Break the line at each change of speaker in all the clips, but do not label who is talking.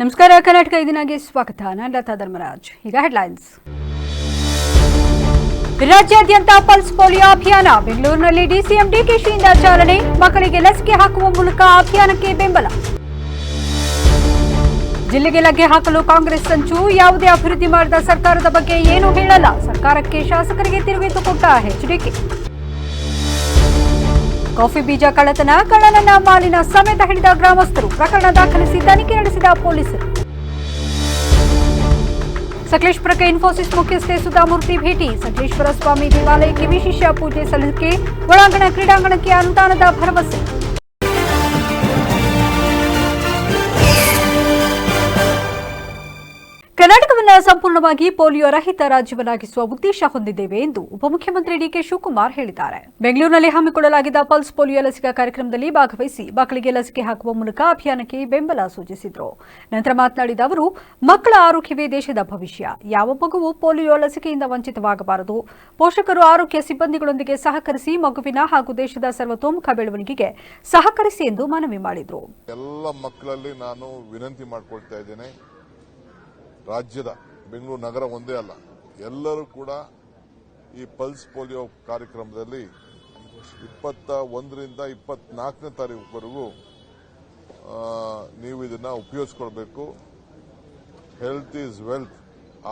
ನಮಸ್ಕಾರ. ಕರ್ನಾಟಕ ಇದೀನಾಗೆ ಸ್ವಾಗತ. ನಾನು ಲತಾ ಧರ್ಮರಾಜ್. ಈಗ ಹೆಡ್ಲೈನ್ಸ್. ರಾಜ್ಯಾದ್ಯಂತ ಪಲ್ಸ್ ಪೋಲಿಯೋ ಅಭಿಯಾನ. ಬೆಂಗಳೂರಿನಲ್ಲಿ ಡಿಸಿಎಂ ಡಿಕೆಶಿಯಿಂದ ಚಾಲನೆ. ಮಕ್ಕಳಿಗೆ ಲಸಿಕೆ ಹಾಕುವ ಮೂಲಕ ಅಭಿಯಾನಕ್ಕೆ ಬೆಂಬಲ. ಜಿಲ್ಲೆಗೆ ಲಗ್ಗೆ ಹಾಕಲು ಕಾಂಗ್ರೆಸ್ ಸಂಚು. ಯಾವುದೇ ಅಭಿವೃದ್ಧಿ ಮಾಡಿದ ಸರ್ಕಾರದ ಬಗ್ಗೆ ಏನೂ ಹೇಳಲ್ಲ. ಸರ್ಕಾರಕ್ಕೆ ಶಾಸಕರಿಗೆ ತಿರುಗೇಟು ಕೊಟ್ಟ ಎಚ್ಡಿಕೆ. ಕಾಫಿ ಬೀಜ ಕಳ್ಳತನ. ಕಳ್ಳನನ್ನ ಮಾಲಿನ ಸಮೇತ ಹಿಡಿದ ಗ್ರಾಮಸ್ಥರು. ಪ್ರಕರಣ ದಾಖಲಿಸಿ ತನಿಖೆ ನಡೆಸಿದ ಪೊಲೀಸರು. ಸಕಲೇಶ್ಪುರಕ್ಕೆ ಇನ್ಫೋಸಿಸ್ ಮುಖ್ಯಸ್ಥೆ ಸುಧಾಮೂರ್ತಿ ಭೇಟಿ. ಸಕಲೇಶ್ವರ ಸ್ವಾಮಿ ದೇವಾಲಯಕ್ಕೆ ವಿಶೇಷ ಪೂಜೆ ಸಲ್ಲಿಕೆ. ಒಳಾಂಗಣ ಕ್ರೀಡಾಂಗಣಕ್ಕೆ ಅನುದಾನದ ಭರವಸೆ. ಕರ್ನಾಟಕವನ್ನು ಸಂಪೂರ್ಣವಾಗಿ ಪೋಲಿಯೋ ರಹಿತ ರಾಜ್ಯವನ್ನಾಗಿಸುವ ಉದ್ದೇಶ ಹೊಂದಿದ್ದೇವೆ ಎಂದು ಉಪಮುಖ್ಯಮಂತ್ರಿ ಡಿಕೆ ಶಿವಕುಮಾರ್ ಹೇಳಿದ್ದಾರೆ. ಬೆಂಗಳೂರಿನಲ್ಲಿ ಹಮ್ಮಿಕೊಳ್ಳಲಾಗಿದ್ದ ಪಲ್ಸ್ ಪೋಲಿಯೋ ಲಸಿಕಾ ಕಾರ್ಯಕ್ರಮದಲ್ಲಿ ಭಾಗವಹಿಸಿ ಮಕ್ಕಳಿಗೆ ಲಸಿಕೆ ಹಾಕುವ ಮೂಲಕ ಅಭಿಯಾನಕ್ಕೆ ಬೆಂಬಲ ಸೂಚಿಸಿದರು. ನಂತರ ಮಾತನಾಡಿದ ಅವರು, ಮಕ್ಕಳ ಆರೋಗ್ಯವೇ ದೇಶದ ಭವಿಷ್ಯ. ಯಾವ ಮಗುವು ಪೋಲಿಯೋ ಲಸಿಕೆಯಿಂದ ವಂಚಿತವಾಗಬಾರದು. ಪೋಷಕರು ಆರೋಗ್ಯ ಸಿಬ್ಬಂದಿಗಳೊಂದಿಗೆ ಸಹಕರಿಸಿ ಮಗುವಿನ ಹಾಗೂ ದೇಶದ ಸರ್ವತೋಮುಖ ಬೆಳವಣಿಗೆಗೆ ಸಹಕರಿಸಿ ಎಂದು ಮನವಿ ಮಾಡಿದರು.
ಎಲ್ಲ ಮಕ್ಕಳಲ್ಲಿ ನಾನು ವಿನಂತಿ ಮಾಡಿಕೊಳ್ತಾ ಇದ್ದೇನೆ, ರಾಜ್ಯದ ಬೆಂಗಳೂರು ನಗರ ಒಂದೇ ಅಲ್ಲ, ಎಲ್ಲರೂ ಕೂಡ ಈ ಪಲ್ಸ್ ಪೋಲಿಯೋ ಕಾರ್ಯಕ್ರಮದಲ್ಲಿ 21ರಿಂದ 24ನೇ ತಾರೀಕುವರೆಗೂ ನೀವು ಇದನ್ನ ಉಪಯೋಗಿಸಿಕೊಳ್ಬೇಕು. ಹೆಲ್ತ್ ಈಸ್ ವೆಲ್ತ್,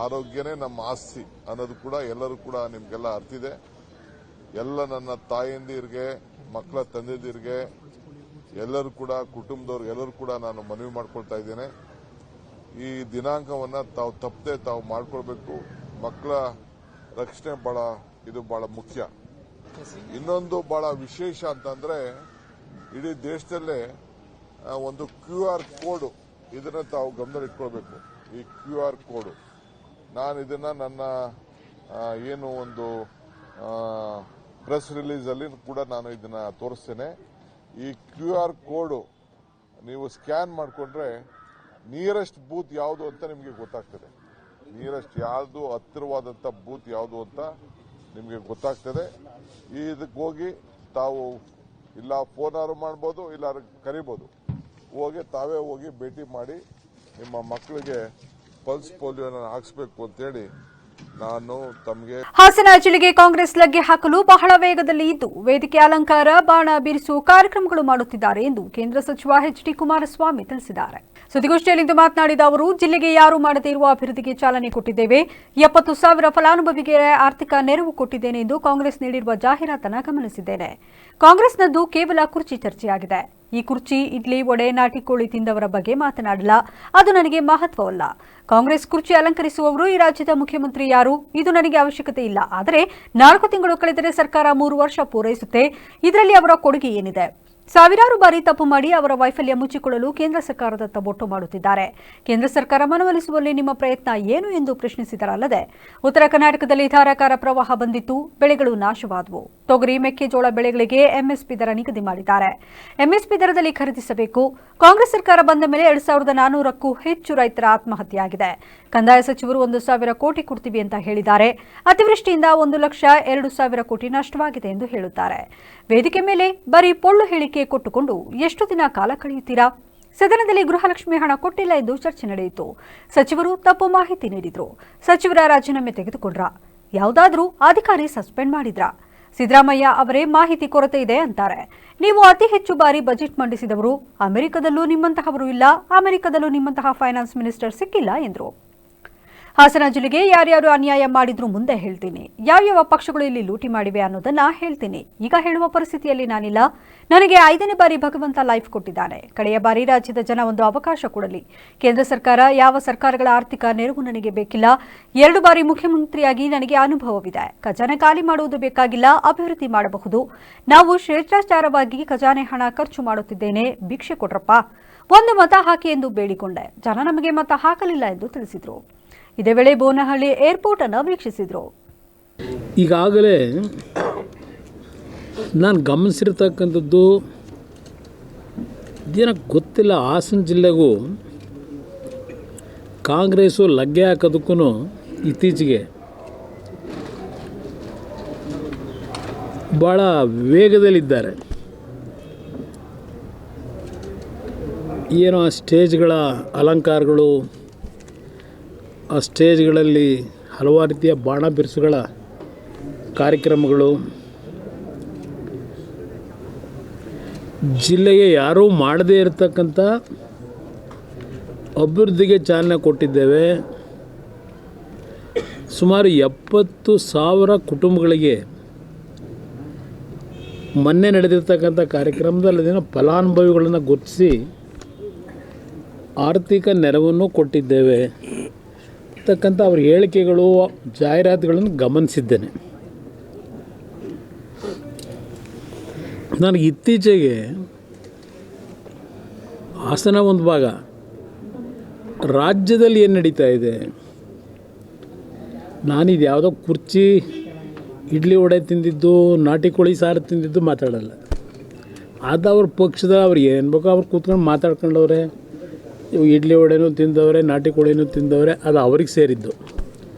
ಆರೋಗ್ಯನೇ ನಮ್ಮ ಆಸ್ತಿ ಅನ್ನೋದು ಕೂಡ ಎಲ್ಲರೂ ಕೂಡ ನಿಮಗೆಲ್ಲ ಅರ್ಥಿದೆ. ಎಲ್ಲ ನನ್ನ ತಾಯಂದಿರಿಗೆ, ಮಕ್ಕಳ ತಂದೆದಿರಿಗೆ, ಎಲ್ಲರೂ ಕೂಡ ಕುಟುಂಬದವ್ರು ಎಲ್ಲರೂ ಕೂಡ ನಾನು ಮನವಿ ಮಾಡ್ಕೊಳ್ತಾ ಇದ್ದೇನೆ. ಈ ದಿನಾಂಕವನ್ನು ತಾವು ತಪ್ಪದೆ ತಾವು ಮಾಡ್ಕೊಳ್ಬೇಕು. ಮಕ್ಕಳ ರಕ್ಷಣೆ ಇದು ಬಹಳ ಮುಖ್ಯ. ಇನ್ನೊಂದು ಬಹಳ ವಿಶೇಷ ಅಂತಂದ್ರೆ, ಇಡೀ ದೇಶದಲ್ಲೇ ಒಂದು QR ಕೋಡ್, ಇದನ್ನ ತಾವು ಗಮನದಲ್ಲಿಟ್ಕೊಳ್ಬೇಕು. ಈ QR ಕೋಡ್ ನಾನು ಇದನ್ನ ನನ್ನ ಏನು ಒಂದು ಪ್ರೆಸ್ ರಿಲೀಸ್ ಅಲ್ಲಿ ಕೂಡ ನಾನು ಇದನ್ನ ತೋರಿಸ್ತೇನೆ. ಈ QR ಕೋಡ್ ನೀವು ಸ್ಕ್ಯಾನ್ ಮಾಡಿಕೊಂಡ್ರೆ ನಿಯರೆಸ್ಟ್ ಬೂತ್ ಯಾವುದು ಅಂತ ನಿಮಗೆ ಗೊತ್ತಾಗ್ತದೆ. ನಿಯರೆಸ್ಟ್ ಯಾವುದು ಹತ್ತಿರವಾದಂಥ ಬೂತ್ ಯಾವುದು ಅಂತ ನಿಮಗೆ ಗೊತ್ತಾಗ್ತದೆ. ಇದಕ್ಕೆ ಹೋಗಿ ತಾವು ಇಲ್ಲ ಫೋನಾರು ಮಾಡ್ಬೋದು, ಇಲ್ಲ ಕರಿಬೋದು. ತಾವೇ ಹೋಗಿ ಭೇಟಿ ಮಾಡಿ ನಿಮ್ಮ ಮಕ್ಕಳಿಗೆ ಪಲ್ಸ್ ಪೋಲಿಯೋನ ಹಾಕಿಸ್ಬೇಕು ಅಂತೇಳಿ ನಾನು ತಮಗೆ.
ಹಾಸನ ಜಿಲ್ಲೆಗೆ ಕಾಂಗ್ರೆಸ್ ಲಗ್ಗೆ ಹಾಕಲು ಬಹಳ ವೇಗದಲ್ಲಿ ಇದ್ದು ವೇದಿಕೆ ಅಲಂಕಾರ, ಬಾಣ ಬಿರುಸು ಕಾರ್ಯಕ್ರಮಗಳು ಮಾಡುತ್ತಿದ್ದಾರೆ ಎಂದು ಕೇಂದ್ರ ಸಚಿವ ಎಚ್ಡಿ ಕುಮಾರಸ್ವಾಮಿ ತಿಳಿಸಿದ್ದಾರೆ. ಸುದ್ದಿಗೋಷ್ಠಿಯಲ್ಲಿಂದು ಮಾತನಾಡಿದ ಅವರು, ಜಿಲ್ಲೆಗೆ ಯಾರು ಮಾಡದೇ ಇರುವ ಅಭಿವೃದ್ಧಿಗೆ ಚಾಲನೆ ಕೊಟ್ಟಿದ್ದೇವೆ. 70,000 ಫಲಾನುಭವಿಗೆ ಆರ್ಥಿಕ ನೆರವು ಕೊಟ್ಟಿದ್ದೇನೆ ಎಂದು ಕಾಂಗ್ರೆಸ್ ನೀಡಿರುವ ಜಾಹೀರಾತನ್ನು ಗಮನಿಸಿದ್ದೇನೆ. ಕಾಂಗ್ರೆಸ್ನದ್ದು ಕೇವಲ ಕುರ್ಚಿ ಚರ್ಚೆಯಾಗಿದೆ. ಈ ಕುರ್ಚಿ, ಇಡ್ಲಿ, ವಡೆ, ನಾಟಿ ಕೋಳಿ ತಿಂದವರ ಬಗ್ಗೆ ಮಾತನಾಡಲ್ಲ. ಅದು ನನಗೆ ಮಹತ್ವವಲ್ಲ. ಕಾಂಗ್ರೆಸ್ ಕುರ್ಚಿ ಅಲಂಕರಿಸುವವರು ಈ ರಾಜ್ಯದ ಮುಖ್ಯಮಂತ್ರಿ ಯಾರು? ಇದು ನನಗೆ ಅವಶ್ಯಕತೆ ಇಲ್ಲ. ಆದರೆ 4 ತಿಂಗಳು ಕಳೆದರೆ ಸರ್ಕಾರ 3 ವರ್ಷ ಪೂರೈಸುತ್ತೆ. ಇದರಲ್ಲಿ ಅವರ ಕೊಡುಗೆ ಏನಿದೆ? ಸಾವಿರಾರು ಬಾರಿ ತಪ್ಪು ಮಾಡಿ ಅವರ ವೈಫಲ್ಯ ಮುಚ್ಚಿಕೊಳ್ಳಲು ಕೇಂದ್ರ ಸರ್ಕಾರದತ್ತ ಬೊಟ್ಟು ಮಾಡುತ್ತಿದ್ದಾರೆ. ಕೇಂದ್ರ ಸರ್ಕಾರ ಮನವೊಲಿಸುವಲ್ಲಿ ನಿಮ್ಮ ಪ್ರಯತ್ನ ಏನು ಎಂದು ಪ್ರಶ್ನಿಸಿದರಲ್ಲದೆ, ಉತ್ತರ ಕರ್ನಾಟಕದಲ್ಲಿ ಧಾರಾಕಾರ ಪ್ರವಾಹ ಬಂದಿತ್ತು, ಬೆಳೆಗಳು ನಾಶವಾದವು. ತೊಗರಿ, ಮೆಕ್ಕೆಜೋಳ ಬೆಳೆಗಳಿಗೆ ಎಂಎಸ್ಪಿ ದರ ನಿಗದಿ ಮಾಡಿದ್ದಾರೆ. ಎಂಎಸ್ಪಿ ದರದಲ್ಲಿ ಖರೀದಿಸಬೇಕು. ಕಾಂಗ್ರೆಸ್ ಸರ್ಕಾರ ಬಂದ ಮೇಲೆ 2,400ಕ್ಕೂ ಹೆಚ್ಚು ರೈತರ ಆತ್ಮಹತ್ಯೆಯಾಗಿದೆ. ಕಂದಾಯ ಸಚಿವರು 1,000 ಕೋಟಿ ಕೊಡ್ತೀವಿ ಅಂತ ಹೇಳಿದ್ದಾರೆ. ಅತಿವೃಷ್ಟಿಯಿಂದ 1,02,000 ಕೋಟಿ ನಷ್ಟವಾಗಿದೆ ಎಂದು ಹೇಳುತ್ತಾರೆ. ವೇದಿಕೆ ಮೇಲೆ ಬರೀ ಪೊಳ್ಳು ಹೇಳಿಕೆ ಕೊಟ್ಟುಕೊಂಡು ಎಷ್ಟು ದಿನ ಕಾಲ ಕಳೆಯುತ್ತೀರಾ? ಸದನದಲ್ಲಿ ಗೃಹಲಕ್ಷ್ಮಿ ಹಣ ಕೊಟ್ಟಿಲ್ಲ ಎಂದು ಚರ್ಚೆ ನಡೆಯಿತು. ಸಚಿವರು ತಪ್ಪು ಮಾಹಿತಿ ನೀಡಿದ್ರು. ಸಚಿವರ ರಾಜೀನಾಮೆ ತೆಗೆದುಕೊಂಡ್ರ? ಯಾವುದಾದ್ರೂ ಅಧಿಕಾರಿ ಸಸ್ಪೆಂಡ್ ಮಾಡಿದ್ರ? ಸಿದ್ದರಾಮಯ್ಯ ಅವರೇ ಮಾಹಿತಿ ಕೊರತೆ ಇದೆ ಅಂತಾರೆ. ನೀವು ಅತಿ ಹೆಚ್ಚು ಬಾರಿ ಬಜೆಟ್ ಮಂಡಿಸಿದವರು. ಅಮೆರಿಕದಲ್ಲೂ ನಿಮ್ಮಂತಹವರು ಇಲ್ಲ, ಅಮೆರಿಕದಲ್ಲೂ ನಿಮ್ಮಂತಹ ಫೈನಾನ್ಸ್ ಮಿನಿಸ್ಟರ್ ಸಿಕ್ಕಿಲ್ಲ ಎಂದರು. ಹಾಸನ ಜಿಲ್ಲೆಗೆ ಯಾರ್ಯಾರು ಅನ್ಯಾಯ ಮಾಡಿದ್ರು ಮುಂದೆ ಹೇಳ್ತೀನಿ. ಯಾವ್ಯಾವ ಪಕ್ಷಗಳು ಇಲ್ಲಿ ಲೂಟಿ ಮಾಡಿವೆ ಅನ್ನೋದನ್ನ ಹೇಳ್ತೀನಿ. ಈಗ ಹೇಳುವ ಪರಿಸ್ಥಿತಿಯಲ್ಲಿ ನಾನಿಲ್ಲ. ನನಗೆ 5ನೇ ಬಾರಿ ಭಗವಂತ ಲೈಫ್ ಕೊಟ್ಟಿದ್ದಾನೆ. ಕಡೆಯ ಬಾರಿ ರಾಜ್ಯದ ಜನ ಒಂದು ಅವಕಾಶ ಕೊಡಲಿ. ಕೇಂದ್ರ ಸರ್ಕಾರ, ಯಾವ ಸರ್ಕಾರಗಳ ಆರ್ಥಿಕ ನೆರವು ನನಗೆ ಬೇಕಿಲ್ಲ. 2 ಬಾರಿ ಮುಖ್ಯಮಂತ್ರಿಯಾಗಿ ನನಗೆ ಅನುಭವವಿದೆ. ಖಜಾನೆ ಖಾಲಿ ಮಾಡುವುದು ಬೇಕಾಗಿಲ್ಲ, ಅಭಿವೃದ್ಧಿ ಮಾಡಬಹುದು. ನಾವು ಶ್ರೇಷ್ಠಾಚಾರವಾಗಿ ಖಜಾನೆ ಹಣ ಖರ್ಚು ಮಾಡುತ್ತಿದ್ದೇನೆ. ಭಿಕ್ಷೆ ಕೊಡ್ರಪ್ಪ, ಒಂದು ಮತ ಹಾಕಿ ಎಂದು ಬೇಡಿಕೊಂಡೆ. ಜನ ನಮಗೆ ಮತ ಹಾಕಲಿಲ್ಲ ಎಂದು ತಿಳಿಸಿದರು. ಇದೇ ವೇಳೆ ಬೋನಹಳ್ಳಿ ಏರ್ಪೋರ್ಟ್ ಅನ್ನು ವೀಕ್ಷಿಸಿದರು.
ಈಗಾಗಲೇ ನಾನು ಗಮನಿಸಿರ್ತಕ್ಕಂಥದ್ದು ಏನಕ್ಕೆ ಗೊತ್ತಿಲ್ಲ, ಹಾಸನ ಜಿಲ್ಲೆಗೂ ಕಾಂಗ್ರೆಸ್ಸು ಲಗ್ಗೆ ಹಾಕೋದಕ್ಕೂ ಇತ್ತೀಚೆಗೆ ಭಾಳ ವೇಗದಲ್ಲಿದ್ದಾರೆ. ಏನೋ ಆ ಸ್ಟೇಜ್ಗಳ ಅಲಂಕಾರಗಳು, ಆ ಸ್ಟೇಜ್ಗಳಲ್ಲಿ ಹಲವಾರು ರೀತಿಯ ಬಾಣ ಬಿರುಸುಗಳ ಕಾರ್ಯಕ್ರಮಗಳು, ಜಿಲ್ಲೆಗೆ ಯಾರೂ ಮಾಡದೇ ಇರತಕ್ಕಂಥ ಅಭಿವೃದ್ಧಿಗೆ ಚಾಲನೆ ಕೊಟ್ಟಿದ್ದೇವೆ. ಸುಮಾರು 70,000 ಕುಟುಂಬಗಳಿಗೆ ಮೊನ್ನೆ ನಡೆದಿರ್ತಕ್ಕಂಥ ಕಾರ್ಯಕ್ರಮದಲ್ಲಿ ಫಲಾನುಭವಿಗಳನ್ನು ಗುರುತಿಸಿ ಆರ್ಥಿಕ ನೆರವನ್ನು ಕೊಟ್ಟಿದ್ದೇವೆ ಅಂತಕ್ಕಂಥ ಅವ್ರ ಹೇಳಿಕೆಗಳು, ಜಾಹೀರಾತುಗಳನ್ನು ಗಮನಿಸಿದ್ದೇನೆ. ನನಗೆ ಇತ್ತೀಚೆಗೆ ಹಾಸನ ಒಂದು ಭಾಗ, ರಾಜ್ಯದಲ್ಲಿ ಏನು ನಡೀತಾ ಇದೆ, ನಾನಿದು ಯಾವುದೋ ಕುರ್ಚಿ ಇಡ್ಲಿ ವಡೆ ತಿಂದಿದ್ದು, ನಾಟಿ ಕೋಳಿ ಸಾರು ತಿಂದಿದ್ದು ಮಾತಾಡಲ್ಲ. ಅದು ಅವ್ರ ಪಕ್ಷದ ಅವ್ರು ಏನು ಬೇಕೋ ಅವ್ರು ಕೂತ್ಕೊಂಡು ಮಾತಾಡ್ಕೊಂಡವ್ರೆ. ಇವು ಇಡ್ಲಿ ವಡೆನೂ ತಿಂದವ್ರೆ, ನಾಟಿ ಕೋಳಿನೂ ತಿಂದವ್ರೆ, ಅದು ಅವ್ರಿಗೆ ಸೇರಿದ್ದು.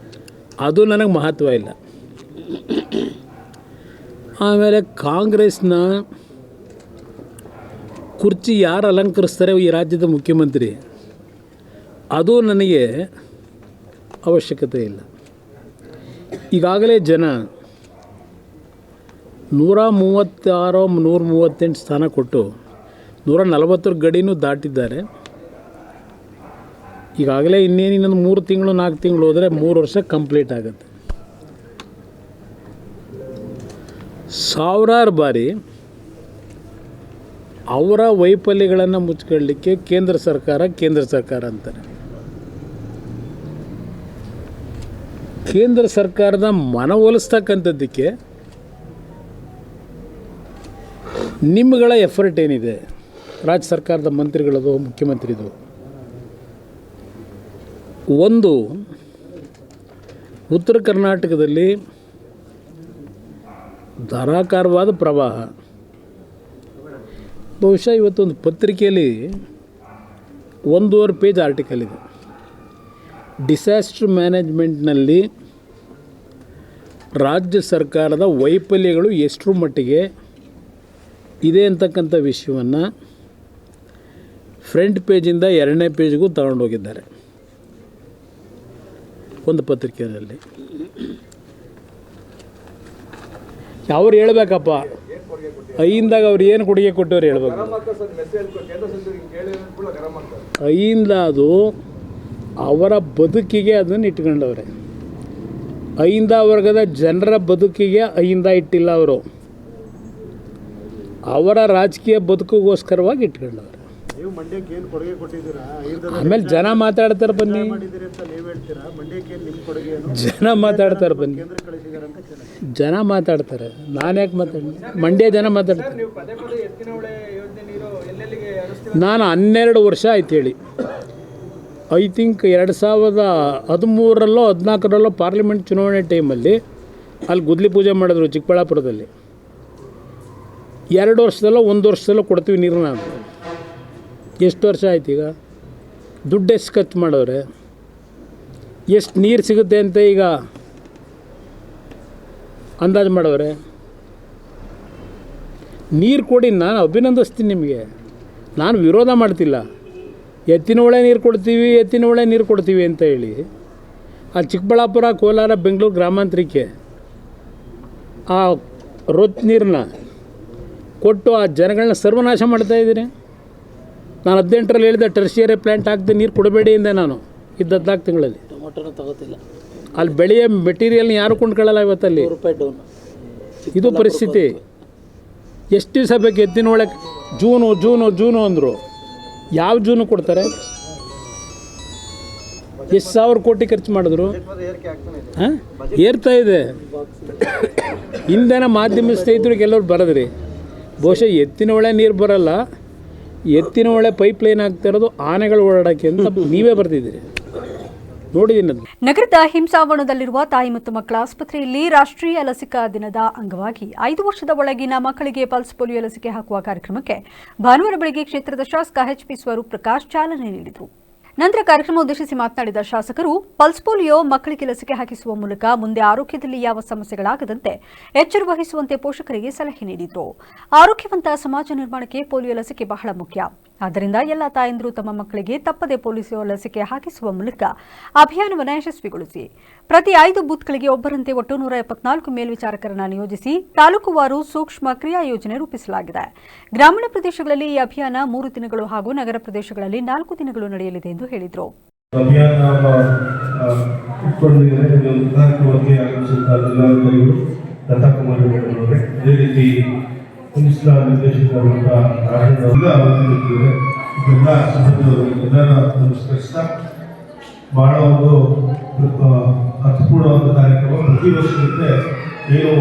ಅದು ನನಗೆ ಮಹತ್ವ ಇಲ್ಲ. ಆಮೇಲೆ ಕಾಂಗ್ರೆಸ್ನ ಕುರ್ಚಿ ಯಾರು ಅಲಂಕರಿಸ್ತಾರೆ ಈ ರಾಜ್ಯದ ಮುಖ್ಯಮಂತ್ರಿ, ಅದು ನನಗೆ ಅವಶ್ಯಕತೆ ಇಲ್ಲ. ಈಗಾಗಲೇ ಜನ 136 138 ಸ್ಥಾನ ಕೊಟ್ಟು 140 ಗಡಿನೂ ದಾಟಿದ್ದಾರೆ. ಈಗಾಗಲೇ ಇನ್ನೊಂದು 3 ತಿಂಗಳು 4 ತಿಂಗಳು ಹೋದರೆ 3 ವರ್ಷ ಕಂಪ್ಲೀಟ್ ಆಗುತ್ತೆ. ಸಾವಿರಾರು ಬಾರಿ ಅವರ ವೈಫಲ್ಯಗಳನ್ನು ಮುಚ್ಕೊಳ್ಳಿಕ್ಕೆ ಕೇಂದ್ರ ಸರ್ಕಾರ ಅಂತಾರೆ. ಕೇಂದ್ರ ಸರ್ಕಾರದ ಮನವೊಲಿಸ್ತಕ್ಕಂಥದ್ದಕ್ಕೆ ನಿಮ್ಮಗಳ ಎಫರ್ಟ್ ಏನಿದೆ, ರಾಜ್ಯ ಸರ್ಕಾರದ ಮಂತ್ರಿಗಳದು, ಮುಖ್ಯಮಂತ್ರಿದು? ಒಂದು, ಉತ್ತರ ಕರ್ನಾಟಕದಲ್ಲಿ ಧಾರಾಕಾರವಾದ ಪ್ರವಾಹ. ಬಹುಶಃ ಇವತ್ತೊಂದು ಪತ್ರಿಕೆಯಲ್ಲಿ 1.5 ಪೇಜ್ ಆರ್ಟಿಕಲ್ ಇದೆ. ಡಿಸಾಸ್ಟರ್ ಮ್ಯಾನೇಜ್ಮೆಂಟ್ನಲ್ಲಿ ರಾಜ್ಯ ಸರ್ಕಾರದ ವೈಫಲ್ಯಗಳು ಎಷ್ಟರ ಮಟ್ಟಿಗೆ ಇದೆ ಅಂತಕ್ಕಂಥ ವಿಷಯವನ್ನು ಫ್ರಂಟ್ ಪೇಜಿಂದ 2ನೇ ಪೇಜ್ಗೂ ತಗೊಂಡೋಗಿದ್ದಾರೆ ಒಂದು ಪತ್ರಿಕೆಯಲ್ಲಿ. ಅವ್ರು ಹೇಳ್ಬೇಕಪ್ಪ, ಐಂದಾಗ ಅವ್ರು ಏನು ಕೊಡುಗೆ ಕೊಟ್ಟವ್ರು ಹೇಳ್ಬೇಕು. ಐಂದ ಅದು ಅವರ ಬದುಕಿಗೆ ಅದನ್ನು ಇಟ್ಕೊಂಡವ್ರೆ. ಐಂದ ವರ್ಗದ ಜನರ ಬದುಕಿಗೆ ಐಂದ ಇಟ್ಟಿಲ್ಲ ಅವರು, ಅವರ ರಾಜಕೀಯ ಬದುಕಿಗೋಸ್ಕರವಾಗಿ ಇಟ್ಕೊಂಡವ್ರೆ. ಆಮೇಲೆ ಜನ ಮಾತಾಡ್ತಾರೆ, ಬನ್ನಿ ಜನ ಮಾತಾಡ್ತಾರೆ, ಬನ್ನಿ ಜನ ಮಾತಾಡ್ತಾರೆ. ನಾನು ಯಾಕೆ ಮಂಡ್ಯ ಜನ ಮಾತಾಡ್ತಾರೆ. ನಾನು 12 ವರ್ಷ ಆಯ್ತು ಹೇಳಿ. ಐ ಥಿಂಕ್ 2013ರಲ್ಲೋ 14ರಲ್ಲೋ ಪಾರ್ಲಿಮೆಂಟ್ ಚುನಾವಣೆ ಟೈಮಲ್ಲಿ ಅಲ್ಲಿ ಗುದ್ಲಿ ಪೂಜೆ ಮಾಡಿದ್ರು ಚಿಕ್ಕಬಳ್ಳಾಪುರದಲ್ಲಿ. 2 ವರ್ಷದಲ್ಲೋ 1 ವರ್ಷದಲ್ಲೋ ಕೊಡ್ತೀವಿ ನೀರನ್ನ ಅಂತ. ಎಷ್ಟು ವರ್ಷ ಆಯ್ತು ಈಗ? ದುಡ್ಡು ಎಷ್ಟು ಖರ್ಚು ಮಾಡವ್ರೆ, ಎಷ್ಟು ನೀರು ಸಿಗುತ್ತೆ ಅಂತ ಈಗ ಅಂದಾಜು ಮಾಡವ್ರೆ. ನೀರು ಕೊಡಿ, ನಾನು ಅಭಿನಂದಿಸ್ತೀನಿ ನಿಮಗೆ, ನಾನು ವಿರೋಧ ಮಾಡ್ತಿಲ್ಲ. ಎತ್ತಿನ ಹೊಳೆ ನೀರು ಕೊಡ್ತೀವಿ ಅಂತ ಹೇಳಿ ಆ ಚಿಕ್ಕಬಳ್ಳಾಪುರ, ಕೋಲಾರ, ಬೆಂಗಳೂರು ಗ್ರಾಮಾಂತರಕ್ಕೆ ಆ ರೊತ್ ನೀರನ್ನ ಕೊಟ್ಟು ಆ ಜನಗಳನ್ನ ಸರ್ವನಾಶ ಮಾಡ್ತಾಯಿದ್ದೀನಿ. ನಾನು 18ರಲ್ಲಿ ಹೇಳಿದೆ ಟರ್ಷಿಯರಿ ಪ್ಲ್ಯಾಂಟ್ ಹಾಕಿದೆ ನೀರು ಕೊಡಬೇಡಿ ಎಂದೆ. ನಾನು ಇದ್ದ 14 ತಿಂಗಳಲ್ಲಿ
ಟೊಮೊಟೊನೂ ತಗೋತಿಲ್ಲ.
ಅಲ್ಲಿ ಬೆಳೆಯ ಮೆಟೀರಿಯಲ್ನ ಯಾರು ಕೊಂಡ್ಕೊಳ್ಳಲ್ಲ ಇವತ್ತಲ್ಲಿ. ಇದು ಪರಿಸ್ಥಿತಿ. ಎಷ್ಟು ದಿವಸ ಬೇಕು ಎತ್ತಿನ ಒಳಗೆ? ಜೂನು ಅಂದರು. ಯಾವ ಜೂನು ಕೊಡ್ತಾರೆ? ಎಷ್ಟು ಸಾವಿರ ಕೋಟಿ ಖರ್ಚು ಮಾಡಿದ್ರು? ಹಾಂ, ಏರ್ತಾ ಇದೆ. ಹಿಂದೆನ ಮಾಧ್ಯಮ ಸ್ನೇಹಿತರಿಗೆ ಎಲ್ಲರೂ ಬರೋದ್ರಿ. ಬಹುಶಃ ಎತ್ತಿನ ಹೊಳೆ ನೀರು ಬರಲ್ಲ, ಎತ್ತಿನ ಹೊಳೆ ಪೈಪ್ ಲೈನ್ ಆಗ್ತಾ ಇರೋದು ಆನೆಗಳು ಓಡಾಡೋಕ್ಕೆ ಅಂತ ನೀವೇ ಬರ್ತಿದ್ದೀರಿ. ನೋಡಿದ್ದೀನಿ.
ನಗರದ ಹಿಂಸಾವರಣದಲ್ಲಿರುವ ತಾಯಿ ಮತ್ತು ಮಕ್ಕಳ ಆಸ್ಪತ್ರೆಯಲ್ಲಿ ರಾಷ್ಟ್ರೀಯ ಲಸಿಕಾ ದಿನದ ಅಂಗವಾಗಿ 5 ವರ್ಷದ ಒಳಗಿನ ಮಕ್ಕಳಿಗೆ ಪಲ್ಸ್ ಪೋಲಿಯೋ ಲಸಿಕೆ ಹಾಕುವ ಕಾರ್ಯಕ್ರಮಕ್ಕೆ ಭಾನುವಾರ ಬೆಳಗ್ಗೆ ಕ್ಷೇತ್ರದ ಶಾಸಕ ಎಚ್.ಪಿ. ಸ್ವರೂಪ್ ಪ್ರಕಾಶ್ ಚಾಲನೆ ನೀಡಿದರು. ನಂತರ ಕಾರ್ಯಕ್ರಮ ಉದ್ದೇಶಿಸಿ ಮಾತನಾಡಿದ ಶಾಸಕರು, ಪಲ್ಸ್ ಪೋಲಿಯೋ ಮಕ್ಕಳಿಗೆ ಲಸಿಕೆ ಹಾಕಿಸುವ ಮೂಲಕ ಮುಂದೆ ಆರೋಗ್ಯದಲ್ಲಿ ಯಾವ ಸಮಸ್ಯೆಗಳಾಗದಂತೆ ಎಚ್ಚರ ವಹಿಸುವಂತೆ ಪೋಷಕರಿಗೆ ಸಲಹೆ ನೀಡಿದರು. ಆರೋಗ್ಯವಂತ ಸಮಾಜ ನಿರ್ಮಾಣಕ್ಕೆ ಪೋಲಿಯೋ ಲಸಿಕೆ ಬಹಳ ಮುಖ್ಯ. ಆದ್ದರಿಂದ ಎಲ್ಲ ತಾಯಂದಿರು ತಮ್ಮ ಮಕ್ಕಳಿಗೆ ತಪ್ಪದೆ ಪೋಲಿಯೋ ಲಸಿಕೆ ಹಾಕಿಸುವ ಮೂಲಕ ಅಭಿಯಾನವನ್ನು ಯಶಸ್ವಿಗೊಳಿಸಿ. ಪ್ರತಿ 5 ಬೂತ್ಗಳಿಗೆ ಒಬ್ಬರಂತೆ ಒಟ್ಟು 174 ಮೇಲ್ವಿಚಾರಕರನ್ನು ನಿಯೋಜಿಸಿ ತಾಲೂಕುವಾರು ಸೂಕ್ಷ್ಮ ಕ್ರಿಯಾ ಯೋಜನೆ ರೂಪಿಸಲಾಗಿದೆ. ಗ್ರಾಮೀಣ ಪ್ರದೇಶಗಳಲ್ಲಿ ಈ ಅಭಿಯಾನ 3 ದಿನಗಳು ಹಾಗೂ ನಗರ ಪ್ರದೇಶಗಳಲ್ಲಿ 4 ದಿನಗಳು ನಡೆಯಲಿದೆ ಎಂದು ಹೇಳಿದರು.
ಬಹಳ ಒಂದು ಅರ್ಥಪೂರ್ಣವಾದ ಕಾರ್ಯಕ್ರಮ. ಪ್ರತಿ ವರ್ಷದಂತೆ ಏನು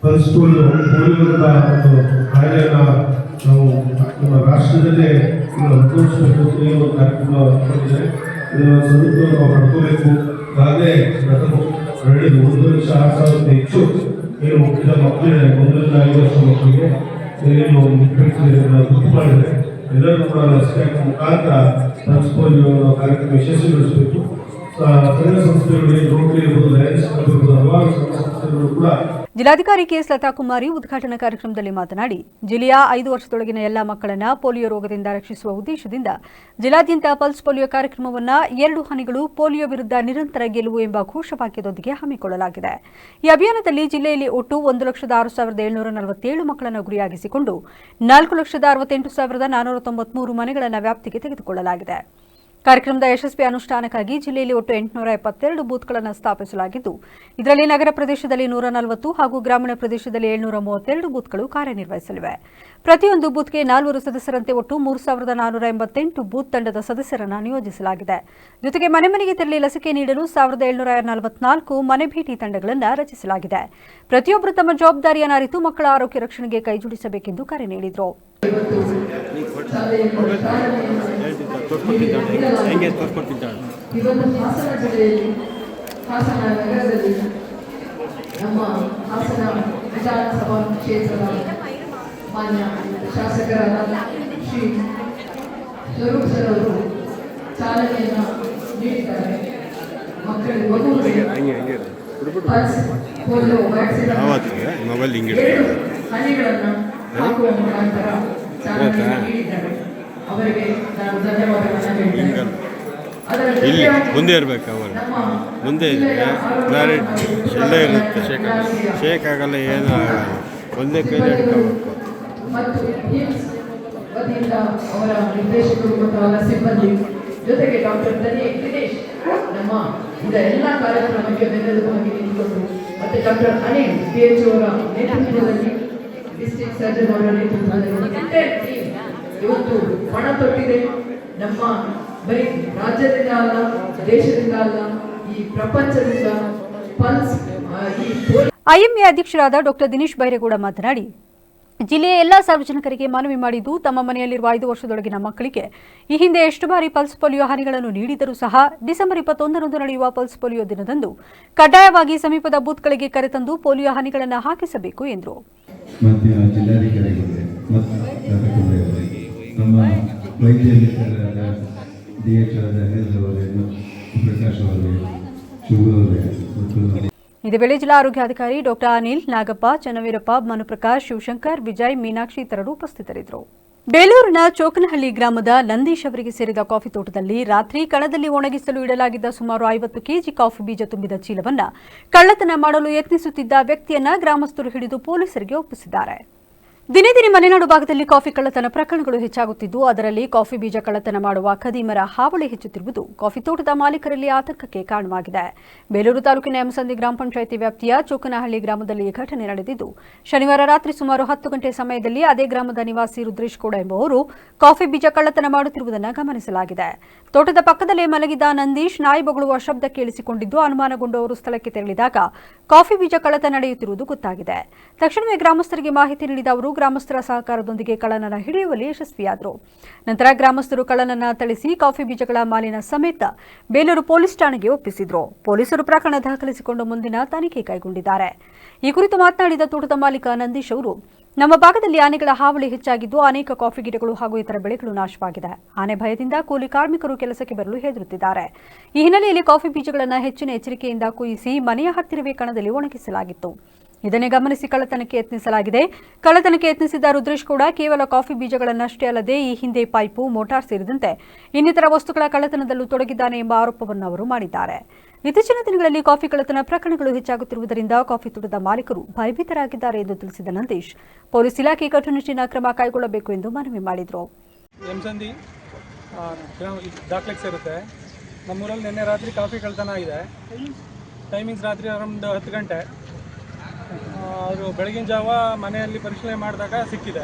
ಪಲ್ಸ್ ಪೋಲಿಯೋ ಒಂದು ಕಾಯಿಲೆಯನ್ನು ನಾವು ನಮ್ಮ ರಾಷ್ಟ್ರದಲ್ಲೇ ಅನುಭವಿಸಬೇಕು ಏನು ಒಂದು ಕಾರ್ಯಕ್ರಮ ಮಾಡಿದ್ದಾರೆ. ಇದನ್ನು ಸದುಪಯೋಗ ನಾವು ಪಡ್ಕೋಬೇಕು. ಈಗಾಗಲೇ 1,06,000 ಹೆಚ್ಚು ಏನು ಹುಟ್ಟಿದ ಮಕ್ಕಳಿದೆ, 1-5 ವರ್ಷ ಮಕ್ಕಳಿಗೆ ಏನು ಗುರುತು ಮಾಡಿದರೆ ಎಲ್ಲರೂ ಕೂಡ ಲಸಿಕೆ ಮುಖಾಂತರ ಪಲ್ಸ್ ಪೋಲಿಯೋ ಕಾರ್ಯಕ್ರಮ ಯಶಸ್ವಿಗೊಳಿಸಬೇಕು. ಸಂಘ ಸಂಸ್ಥೆಗಳು ರೋಟರಿ ಇರ್ಬೋದು, ಲಯನ್ಸ್ ಕ್ಲಬ್ ಇರ್ಬೋದು, ಹಲವಾರು ಸಂಘ ಸಂಸ್ಥೆಗಳು ಕೂಡ.
ಜಿಲ್ಲಾಧಿಕಾರಿ ಕೆಎಸ್ ಲತಾಕುಮಾರಿ ಉದ್ಘಾಟನಾ ಕಾರ್ಯಕ್ರಮದಲ್ಲಿ ಮಾತನಾಡಿ, ಜಿಲ್ಲೆಯ 5 ವರ್ಷದೊಳಗಿನ ಎಲ್ಲ ಮಕ್ಕಳನ್ನು ಪೋಲಿಯೋ ರೋಗದಿಂದ ರಕ್ಷಿಸುವ ಉದ್ದೇಶದಿಂದ ಜಿಲ್ಲಾದ್ಯಂತ ಪಲ್ಸ್ ಪೋಲಿಯೋ ಕಾರ್ಯಕ್ರಮವನ್ನು 2 ಹನಿಗಳು ಪೋಲಿಯೋ ವಿರುದ್ಧ ನಿರಂತರ ಗೆಲುವು ಎಂಬ ಘೋಷವಾಕ್ಯದೊಂದಿಗೆ ಹಮ್ಮಿಕೊಳ್ಳಲಾಗಿದೆ. ಈ ಅಭಿಯಾನದಲ್ಲಿ ಜಿಲ್ಲೆಯಲ್ಲಿ ಒಟ್ಟು 1,06,747 ಮಕ್ಕಳನ್ನು ಗುರಿಯಾಗಿಸಿಕೊಂಡು 4,68,493 ಮನೆಗಳನ್ನು ವ್ಯಾಪ್ತಿಗೆ ತೆಗೆದುಕೊಳ್ಳಲಾಗಿದೆ. ಕಾರ್ಯಕ್ರಮದ ಯಶಸ್ವಿ ಅನುಷ್ಠಾನಕ್ಕಾಗಿ ಜಿಲ್ಲೆಯಲ್ಲಿ ಒಟ್ಟು 872 ಬೂತ್ಗಳನ್ನು ಸ್ಥಾಪಿಸಲಾಗಿದ್ದು, ಇದರಲ್ಲಿ ನಗರ ಪ್ರದೇಶದಲ್ಲಿ 140 ಹಾಗೂ ಗ್ರಾಮೀಣ ಪ್ರದೇಶದಲ್ಲಿ 732 ಬೂತ್ಗಳು ಕಾರ್ಯನಿರ್ವಹಿಸಲಿವೆ. ಪ್ರತಿಯೊಂದು ಬೂತ್ಗೆ 4 ಸದಸ್ಯರಂತೆ ಒಟ್ಟು 3,488 ಬೂತ್ ತಂಡದ ಸದಸ್ಯರನ್ನು ನಿಯೋಜಿಸಲಾಗಿದೆ. ಜೊತೆಗೆ ಮನೆ ಮನೆಗೆ ತೆರಳಿ ಲಸಿಕೆ ನೀಡಲು 1,744 ಮನೆ ಭೇಟಿ ತಂಡಗಳನ್ನು ರಚಿಸಲಾಗಿದೆ. ಪ್ರತಿಯೊಬ್ಬರು ತಮ್ಮ ಜವಾಬ್ದಾರಿಯನ್ನು ಅರಿತು ಮಕ್ಕಳ ಆರೋಗ್ಯ ರಕ್ಷಣೆಗೆ ಕೈಜೋಡಿಸಬೇಕೆಂದು ಕರೆ ನೀಡಿದರು.
ಇವತ್ತು ಹಾಸನ ಜಿಲ್ಲೆಯಲ್ಲಿ ಹಾಸನ ನಗರದಲ್ಲಿ ನಮ್ಮ ಹಾಸನ ವಿಧಾನಸಭಾ ಕ್ಷೇತ್ರದ ಮಾನ್ಯ ಶಾಸಕರಾದ ಶ್ರೀ ಸ್ವರೂಪ್ ಸರ್ ಅವರು ಚಾಲನೆಯನ್ನು ನೀಡಿದ್ದಾರೆ. ಮಕ್ಕಳಿಗೆ ಮಗುವಿಗೆ ಪಲ್ಸ್ ಪೋಲಿಯೋ ವ್ಯಾಕ್ಸಿನ್ 2 ಹನಿಗಳನ್ನು ಹಾಕುವ ಮುಖಾಂತರ ಚಾಲನೆಯನ್ನು ನೀಡಿದ್ದಾರೆ. ಅವರಿಗೆ ನಾನು ಧನ್ಯವಾದಗಳನ್ನು ಹೇಳ್ತೇನೆ.
ಇಲ್ಲಿ ಮುಂದೆ ಇರಬೇಕು, ಅವರು ಮುಂದೆ ಇದ್ದರೆ ಕ್ಲಾರಿಟಿ ಎಲ್ಲೇ ಇರುತ್ತೆ, ಶೇಕ್ ಆಗಲ್ಲ, ಏನೂ ಆಗಲ್ಲ, ಒಂದೇ ಕೈಲಿ ಹಿಡ್ಕೋಬೇಕು.
ಮತ್ತು ವತಿಯಿಂದ ಅವರ ನಿರ್ದೇಶಕರು ಮತ್ತು ಅವರ ಸಿಬ್ಬಂದಿ ಜೊತೆಗೆ ಡಾಕ್ಟರ್ ದಿನೇಶ್ ನಮ್ಮ ಎಲ್ಲ ಕಾರ್ಯಕ್ರಮಕ್ಕೆ ಬೆನ್ನೆಲುಬಾಗಿ ನಿಂತುಕೊಂಡು ಮತ್ತು ಡಾಕ್ಟರ್ ಅನಿಲ್ PH ಅವರ ನೇತೃತ್ವದಲ್ಲಿ ಡಿಸ್ಟ್ರಿಕ್ಟ್ ಸರ್ಜನ್ ಅವರ ನೇತೃತ್ವದಲ್ಲಿ ಇವತ್ತು ಪಣ ತೊಟ್ಟಿದೆ. ನಮ್ಮ ಬರೀ ರಾಜ್ಯದಿಂದ ಅಲ್ಲ, ದೇಶದಿಂದ ಅಲ್ಲ, ಈ ಪ್ರಪಂಚದಿಂದ ಪಲ್ಸ್
ಐಎಂಎ ಅಧ್ಯಕ್ಷರಾದ ಡಾಕ್ಟರ್ ದಿನೇಶ್ ಬೈರೇಗೌಡ ಮಾತನಾಡಿ, ಜಿಲ್ಲೆಯ ಎಲ್ಲ ಸಾರ್ವಜನಿಕರಿಗೆ ಮನವಿ ಮಾಡಿದ್ದು, ತಮ್ಮ ಮನೆಯಲ್ಲಿರುವ 5 ವರ್ಷದೊಳಗಿನ ಮಕ್ಕಳಿಗೆ ಈ ಹಿಂದೆ ಎಷ್ಟು ಬಾರಿ ಪಲ್ಸ್ ಪೋಲಿಯೋ ಹನಿಗಳನ್ನು ನೀಡಿದರೂ ಸಹ ಡಿಸೆಂಬರ್ 21ರಂದು ನಡೆಯುವ ಪಲ್ಸ್ ಪೋಲಿಯೋ ದಿನದಂದು ಕಡ್ಡಾಯವಾಗಿ ಸಮೀಪದ ಬೂತ್ಗಳಿಗೆ ಕರೆತಂದು ಪೋಲಿಯೋ ಹನಿಗಳನ್ನು ಹಾಕಿಸಬೇಕು ಎಂದರು. ಇದೇ ವೇಳೆ ಜಿಲ್ಲಾ ಆರೋಗ್ಯಾಧಿಕಾರಿ ಡಾಕ್ಟರ್ ಅನಿಲ್, ನಾಗಪ್ಪ, ಚನ್ನವೀರಪ್ಪ, ಮನುಪ್ರಕಾಶ್, ಶಿವಶಂಕರ್, ವಿಜಯ್, ಮೀನಾಕ್ಷಿ ಇತರರು ಉಪಸ್ಥಿತರಿದ್ದರು. ಬೇಲೂರಿನ ಚೋಕನಹಳ್ಳಿ ಗ್ರಾಮದ ನಂದೀಶ್ ಅವರಿಗೆ ಸೇರಿದ ಕಾಫಿ ತೋಟದಲ್ಲಿ ರಾತ್ರಿ ಕಣದಲ್ಲಿ ಒಣಗಿಸಲು ಇಡಲಾಗಿದ್ದ ಸುಮಾರು 50 ಕೆಜಿ ಕಾಫಿ ಬೀಜ ತುಂಬಿದ ಚೀಲವನ್ನು ಕಳ್ಳತನ ಮಾಡಲು ಯತ್ನಿಸುತ್ತಿದ್ದ ವ್ಯಕ್ತಿಯನ್ನ ಗ್ರಾಮಸ್ಥರು ಹಿಡಿದು ಪೊಲೀಸರಿಗೆ ಒಪ್ಪಿಸಿದ್ದಾರೆ. ದಿನೇ ದಿನೇ ಮಲೆನಾಡು ಭಾಗದಲ್ಲಿ ಕಾಫಿ ಕಳ್ಳತನ ಪ್ರಕರಣಗಳು ಹೆಚ್ಚಾಗುತ್ತಿದ್ದು, ಅದರಲ್ಲಿ ಕಾಫಿ ಬೀಜ ಕಳ್ಳತನ ಮಾಡುವ ಖದೀಮರ ಹಾವಳಿ ಹೆಚ್ಚುತ್ತಿರುವುದು ಕಾಫಿ ತೋಟದ ಮಾಲೀಕರಲ್ಲಿ ಆತಂಕಕ್ಕೆ ಕಾರಣವಾಗಿದೆ. ಬೇಲೂರು ತಾಲೂಕಿನ ಯಮಸಂದಿ ಗ್ರಾಮ ಪಂಚಾಯಿತಿ ವ್ಯಾಪ್ತಿಯ ಚೋಕನಹಳ್ಳಿ ಗ್ರಾಮದಲ್ಲಿ ಈ ಘಟನೆ ನಡೆದಿದ್ದು, ಶನಿವಾರ ರಾತ್ರಿ ಸುಮಾರು 10 ಗಂಟೆ ಸಮಯದಲ್ಲಿ ಅದೇ ಗ್ರಾಮದ ನಿವಾಸಿ ರುದ್ರೇಶ್ ಗೌಡ ಎಂಬುವರು ಕಾಫಿ ಬೀಜ ಕಳ್ಳತನ ಮಾಡುತ್ತಿರುವುದನ್ನು ಗಮನಿಸಲಾಗಿದೆ. ತೋಟದ ಪಕ್ಕದಲ್ಲೇ ಮಲಗಿದ್ದ ನಂದೀಶ್ ನಾಯಿ ಬೊಗಳುವ ಶಬ್ದ ಕೇಳಿಸಿಕೊಂಡಿದ್ದು, ಅನುಮಾನಗೊಂಡು ಅವರು ಸ್ಥಳಕ್ಕೆ ತೆರಳಿದಾಗ ಕಾಫಿ ಬೀಜ ಕಳ್ಳತನ ನಡೆಯುತ್ತಿರುವುದು ಗೊತ್ತಾಗಿದೆ. ತಕ್ಷಣವೇ ಗ್ರಾಮಸ್ಥರಿಗೆ ಮಾಹಿತಿ ನೀಡಿದ ಅವರು ಗ್ರಾಮಸ್ಥರ ಸಹಕಾರದೊಂದಿಗೆ ಕಳ್ಳನನ್ನ ಹಿಡಿಯುವಲ್ಲಿ ಯಶಸ್ವಿಯಾದರು. ನಂತರ ಗ್ರಾಮಸ್ಥರು ಕಳ್ಳನನ್ನ ಥಳಿಸಿ ಕಾಫಿ ಬೀಜಗಳ ಮಾಲಿನ ಸಮೇತ ಬೇಲೂರು ಪೊಲೀಸ್ ಠಾಣೆಗೆ ಒಪ್ಪಿಸಿದ್ರು. ಪೊಲೀಸರು ಪ್ರಕರಣ ದಾಖಲಿಸಿಕೊಂಡು ಮುಂದಿನ ತನಿಖೆ ಕೈಗೊಂಡಿದ್ದಾರೆ. ಈ ಕುರಿತು ಮಾತನಾಡಿದ ತೋಟದ ಮಾಲೀಕ ನಂದೀಶ್ ಅವರು, ನಮ್ಮ ಭಾಗದಲ್ಲಿ ಆನೆಗಳ ಹಾವಳಿ ಹೆಚ್ಚಾಗಿದ್ದು, ಅನೇಕ ಕಾಫಿ ಗಿಡಗಳು ಹಾಗೂ ಇತರ ಬೆಳೆಗಳು ನಾಶವಾಗಿದೆ. ಆನೆ ಭಯದಿಂದ ಕೂಲಿ ಕಾರ್ಮಿಕರು ಕೆಲಸಕ್ಕೆ ಬರಲು ಹೆದರುತ್ತಿದ್ದಾರೆ. ಈ ಹಿನ್ನೆಲೆಯಲ್ಲಿ ಕಾಫಿ ಬೀಜಗಳನ್ನು ಹೆಚ್ಚಿನ ಎಚ್ಚರಿಕೆಯಿಂದ ಕುಯಿಸಿ ಮನೆಯ ಹತ್ತಿರವೇ ಕಣದಲ್ಲಿ ಒಣಗಿಸಲಾಗಿತ್ತು. ಇದನ್ನೇ ಗಮನಿಸಿ ಕಳ್ಳತನಕ್ಕೆ ಯತ್ನಿಸಲಾಗಿದೆ. ಕಳ್ಳತನಕ್ಕೆ ಯತ್ನಿಸಿದ ರುದ್ರೇಶ್ ಕೂಡ ಕೇವಲ ಕಾಫಿ ಬೀಜಗಳನ್ನಷ್ಟೇ ಅಲ್ಲದೆ ಈ ಹಿಂದೆ ಪೈಪು, ಮೋಟಾರ್ ಸೇರಿದಂತೆ ಇನ್ನಿತರ ವಸ್ತುಗಳ ಕಳ್ಳತನದಲ್ಲೂ ತೊಡಗಿದ್ದಾನೆ ಎಂಬ ಆರೋಪವನ್ನು ಅವರು ಮಾಡಿದ್ದಾರೆ. ಇತ್ತೀಚಿನ ದಿನಗಳಲ್ಲಿ ಕಾಫಿ ಕಳ್ಳತನ ಪ್ರಕರಣಗಳು ಹೆಚ್ಚಾಗುತ್ತಿರುವುದರಿಂದ ಕಾಫಿ ತೋಟದ ಮಾಲೀಕರು ಭಯಭೀತರಾಗಿದ್ದಾರೆ ಎಂದು ತಿಳಿಸಿದ ನಂದೀಶ್, ಪೊಲೀಸ್ ಇಲಾಖೆ ಕಟ್ಟುನಿಟ್ಟಿನ ಕ್ರಮ ಕೈಗೊಳ್ಳಬೇಕು ಎಂದು ಮನವಿ ಮಾಡಿದರು.
ಎಮ್ಸಂದಿ ದಾಖಲೆಗೆ ಸೇರುತ್ತೆ. ನಮ್ಮೂರಲ್ಲಿ ನಿನ್ನೆ ರಾತ್ರಿ ಕಾಫಿ ಕಳ್ಳತನ ಆಗಿದೆ. ಟೈಮಿಂಗ್ಸ್ ರಾತ್ರಿ ಅರೌಂಡ್ 10 ಗಂಟೆ. ಅವರು ಬೆಳಗಿನ ಜಾವ ಮನೆಯಲ್ಲಿ ಪರಿಶೀಲನೆ ಮಾಡಿದಾಗ ಸಿಕ್ಕಿದೆ.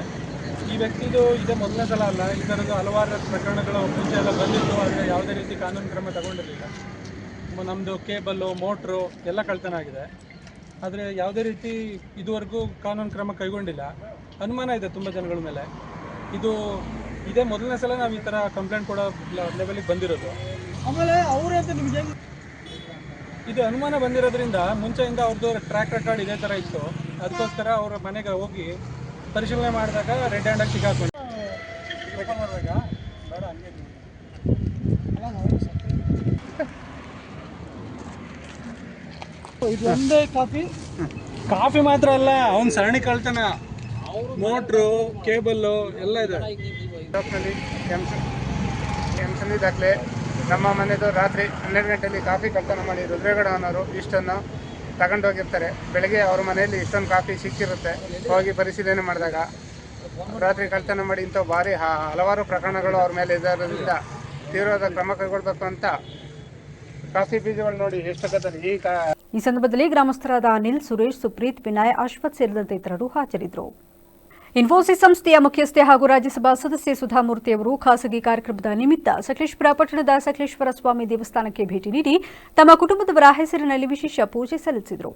ಈ ವ್ಯಕ್ತಿದು ಇದೇ ಮೊದಲನೇ ಸಲ ಅಲ್ಲ, ಈ ಥರದ್ದು ಹಲವಾರು ಪ್ರಕರಣಗಳು ಮುಂಚೆ ಎಲ್ಲ ಬಂದಿತ್ತು. ಆದರೆ ಯಾವುದೇ ರೀತಿ ಕಾನೂನು ಕ್ರಮ ತಗೊಂಡಿರಲಿಲ್ಲ. ನಮ್ಮದು ಕೇಬಲ್ಲು, ಮೋಟ್ರು ಎಲ್ಲ ಕಳ್ಳತನ ಆಗಿದೆ. ಆದರೆ ಯಾವುದೇ ರೀತಿ ಇದುವರೆಗೂ ಕಾನೂನು ಕ್ರಮ ಕೈಗೊಂಡಿಲ್ಲ. ಅನುಮಾನ ಇದೆ ತುಂಬ ಜನಗಳ ಮೇಲೆ. ಇದೇ ಮೊದಲನೇ ಸಲ ನಾವು ಈ ಥರ ಕಂಪ್ಲೇಂಟ್ ಕೊಡೋ ಲೆವೆಲಿಗೆ ಬಂದಿರೋದು. ಆಮೇಲೆ ಅವರೇ ಅಂತ ನಿಮಗೆ ಇದು ಅನುಮಾನ ಬಂದಿರೋದ್ರಿಂದ ಮುಂಚೆಯಿಂದ ಅವ್ರದ್ದು ಟ್ರ್ಯಾಕ್ ರೆಕಾರ್ಡ್ ಇದೇ ಥರ ಇತ್ತು. ಅದಕ್ಕೋಸ್ಕರ ಅವರ ಮನೆಗೆ ಹೋಗಿ ಪರಿಶೀಲನೆ ಮಾಡಿದಾಗ ರೆಡ್ ಹ್ಯಾಂಡಾಗಿ ಸಿಕ್ಕಾಕೊಂಡು ಓಪನ್ ಮಾಡಿದಾಗ ಬೇಡ ಹಂಗೆ ಇದು ಒಂದೇ ಕಾಫಿ ಮಾತ್ರ ಅಲ್ಲ, ಅವ್ನು ಸರಣಿ ಕಳ್ತಾನ. ಮೋಟ್ರು, ಕೇಬಲ್ಲು ಎಲ್ಲ ಇದೆ.
ಎಮ್ಸಂದಿ ದಾಖಲೆ ನಮ್ಮ ಮನೆದು ರಾತ್ರಿ 12 ಗಂಟೆಯಲ್ಲಿ ಕಾಫಿ ಕಳ್ತನ ಮಾಡಿ ರುದ್ರೇಗೌಡ ಅನ್ನೋರು ಇಷ್ಟನ್ನು ತಗೊಂಡೋಗಿರ್ತಾರೆ. ಬೆಳಗ್ಗೆ ಅವ್ರ ಮನೆಯಲ್ಲಿ ಇಷ್ಟೊಂದು ಕಾಫಿ ಸಿಕ್ಕಿರುತ್ತೆ. ಹೋಗಿ ಪರಿಶೀಲನೆ ಮಾಡಿದಾಗ ರಾತ್ರಿ ಕಳ್ತನ ಮಾಡಿ ಇಂಥ ಭಾರಿ ಹಲವಾರು ಪ್ರಕರಣಗಳು ಅವ್ರ ಮೇಲೆ ಇರೋದ್ರಿಂದ ತೀವ್ರವಾದ ಕ್ರಮ ಕೈಗೊಳ್ಳಬೇಕು ಅಂತ ಕಾಫಿ ಬೀಜಗಳು ನೋಡಿ ಎಷ್ಟೊತ್ತಲ್ಲಿ
ಈ ಸಂದರ್ಭದಲ್ಲಿ ಗ್ರಾಮಸ್ಥರಾದ ಅನಿಲ್, ಸುರೇಶ್, ಸುಪ್ರೀತ್, ವಿನಯ್, ಅಶ್ವಥ್ ಸೇರಿದಂತೆ ಇತರರು ಹಾಜರಿದ್ದರು. ಇನ್ಫೋಸಿಸ್ ಸಂಸ್ಥೆಯ ಮುಖ್ಯಸ್ಥೆ ಹಾಗೂ ರಾಜ್ಯಸಭಾ ಸದಸ್ಯೆ ಸುಧಾಮೂರ್ತಿ ಅವರು ಖಾಸಗಿ ಕಾರ್ಯಕ್ರಮದ ನಿಮಿತ್ತ ಸಕಲೇಶಪುರ ಪಟ್ಟಣದ ಸಕಲೇಶ್ವರ ಸ್ವಾಮಿ ದೇವಸ್ಥಾನಕ್ಕೆ ಭೇಟಿ ನೀಡಿ ತಮ್ಮ ಕುಟುಂಬದವರ ಹೆಸರಿನಲ್ಲಿ ವಿಶೇಷ ಪೂಜೆ ಸಲ್ಲಿಸಿದರು.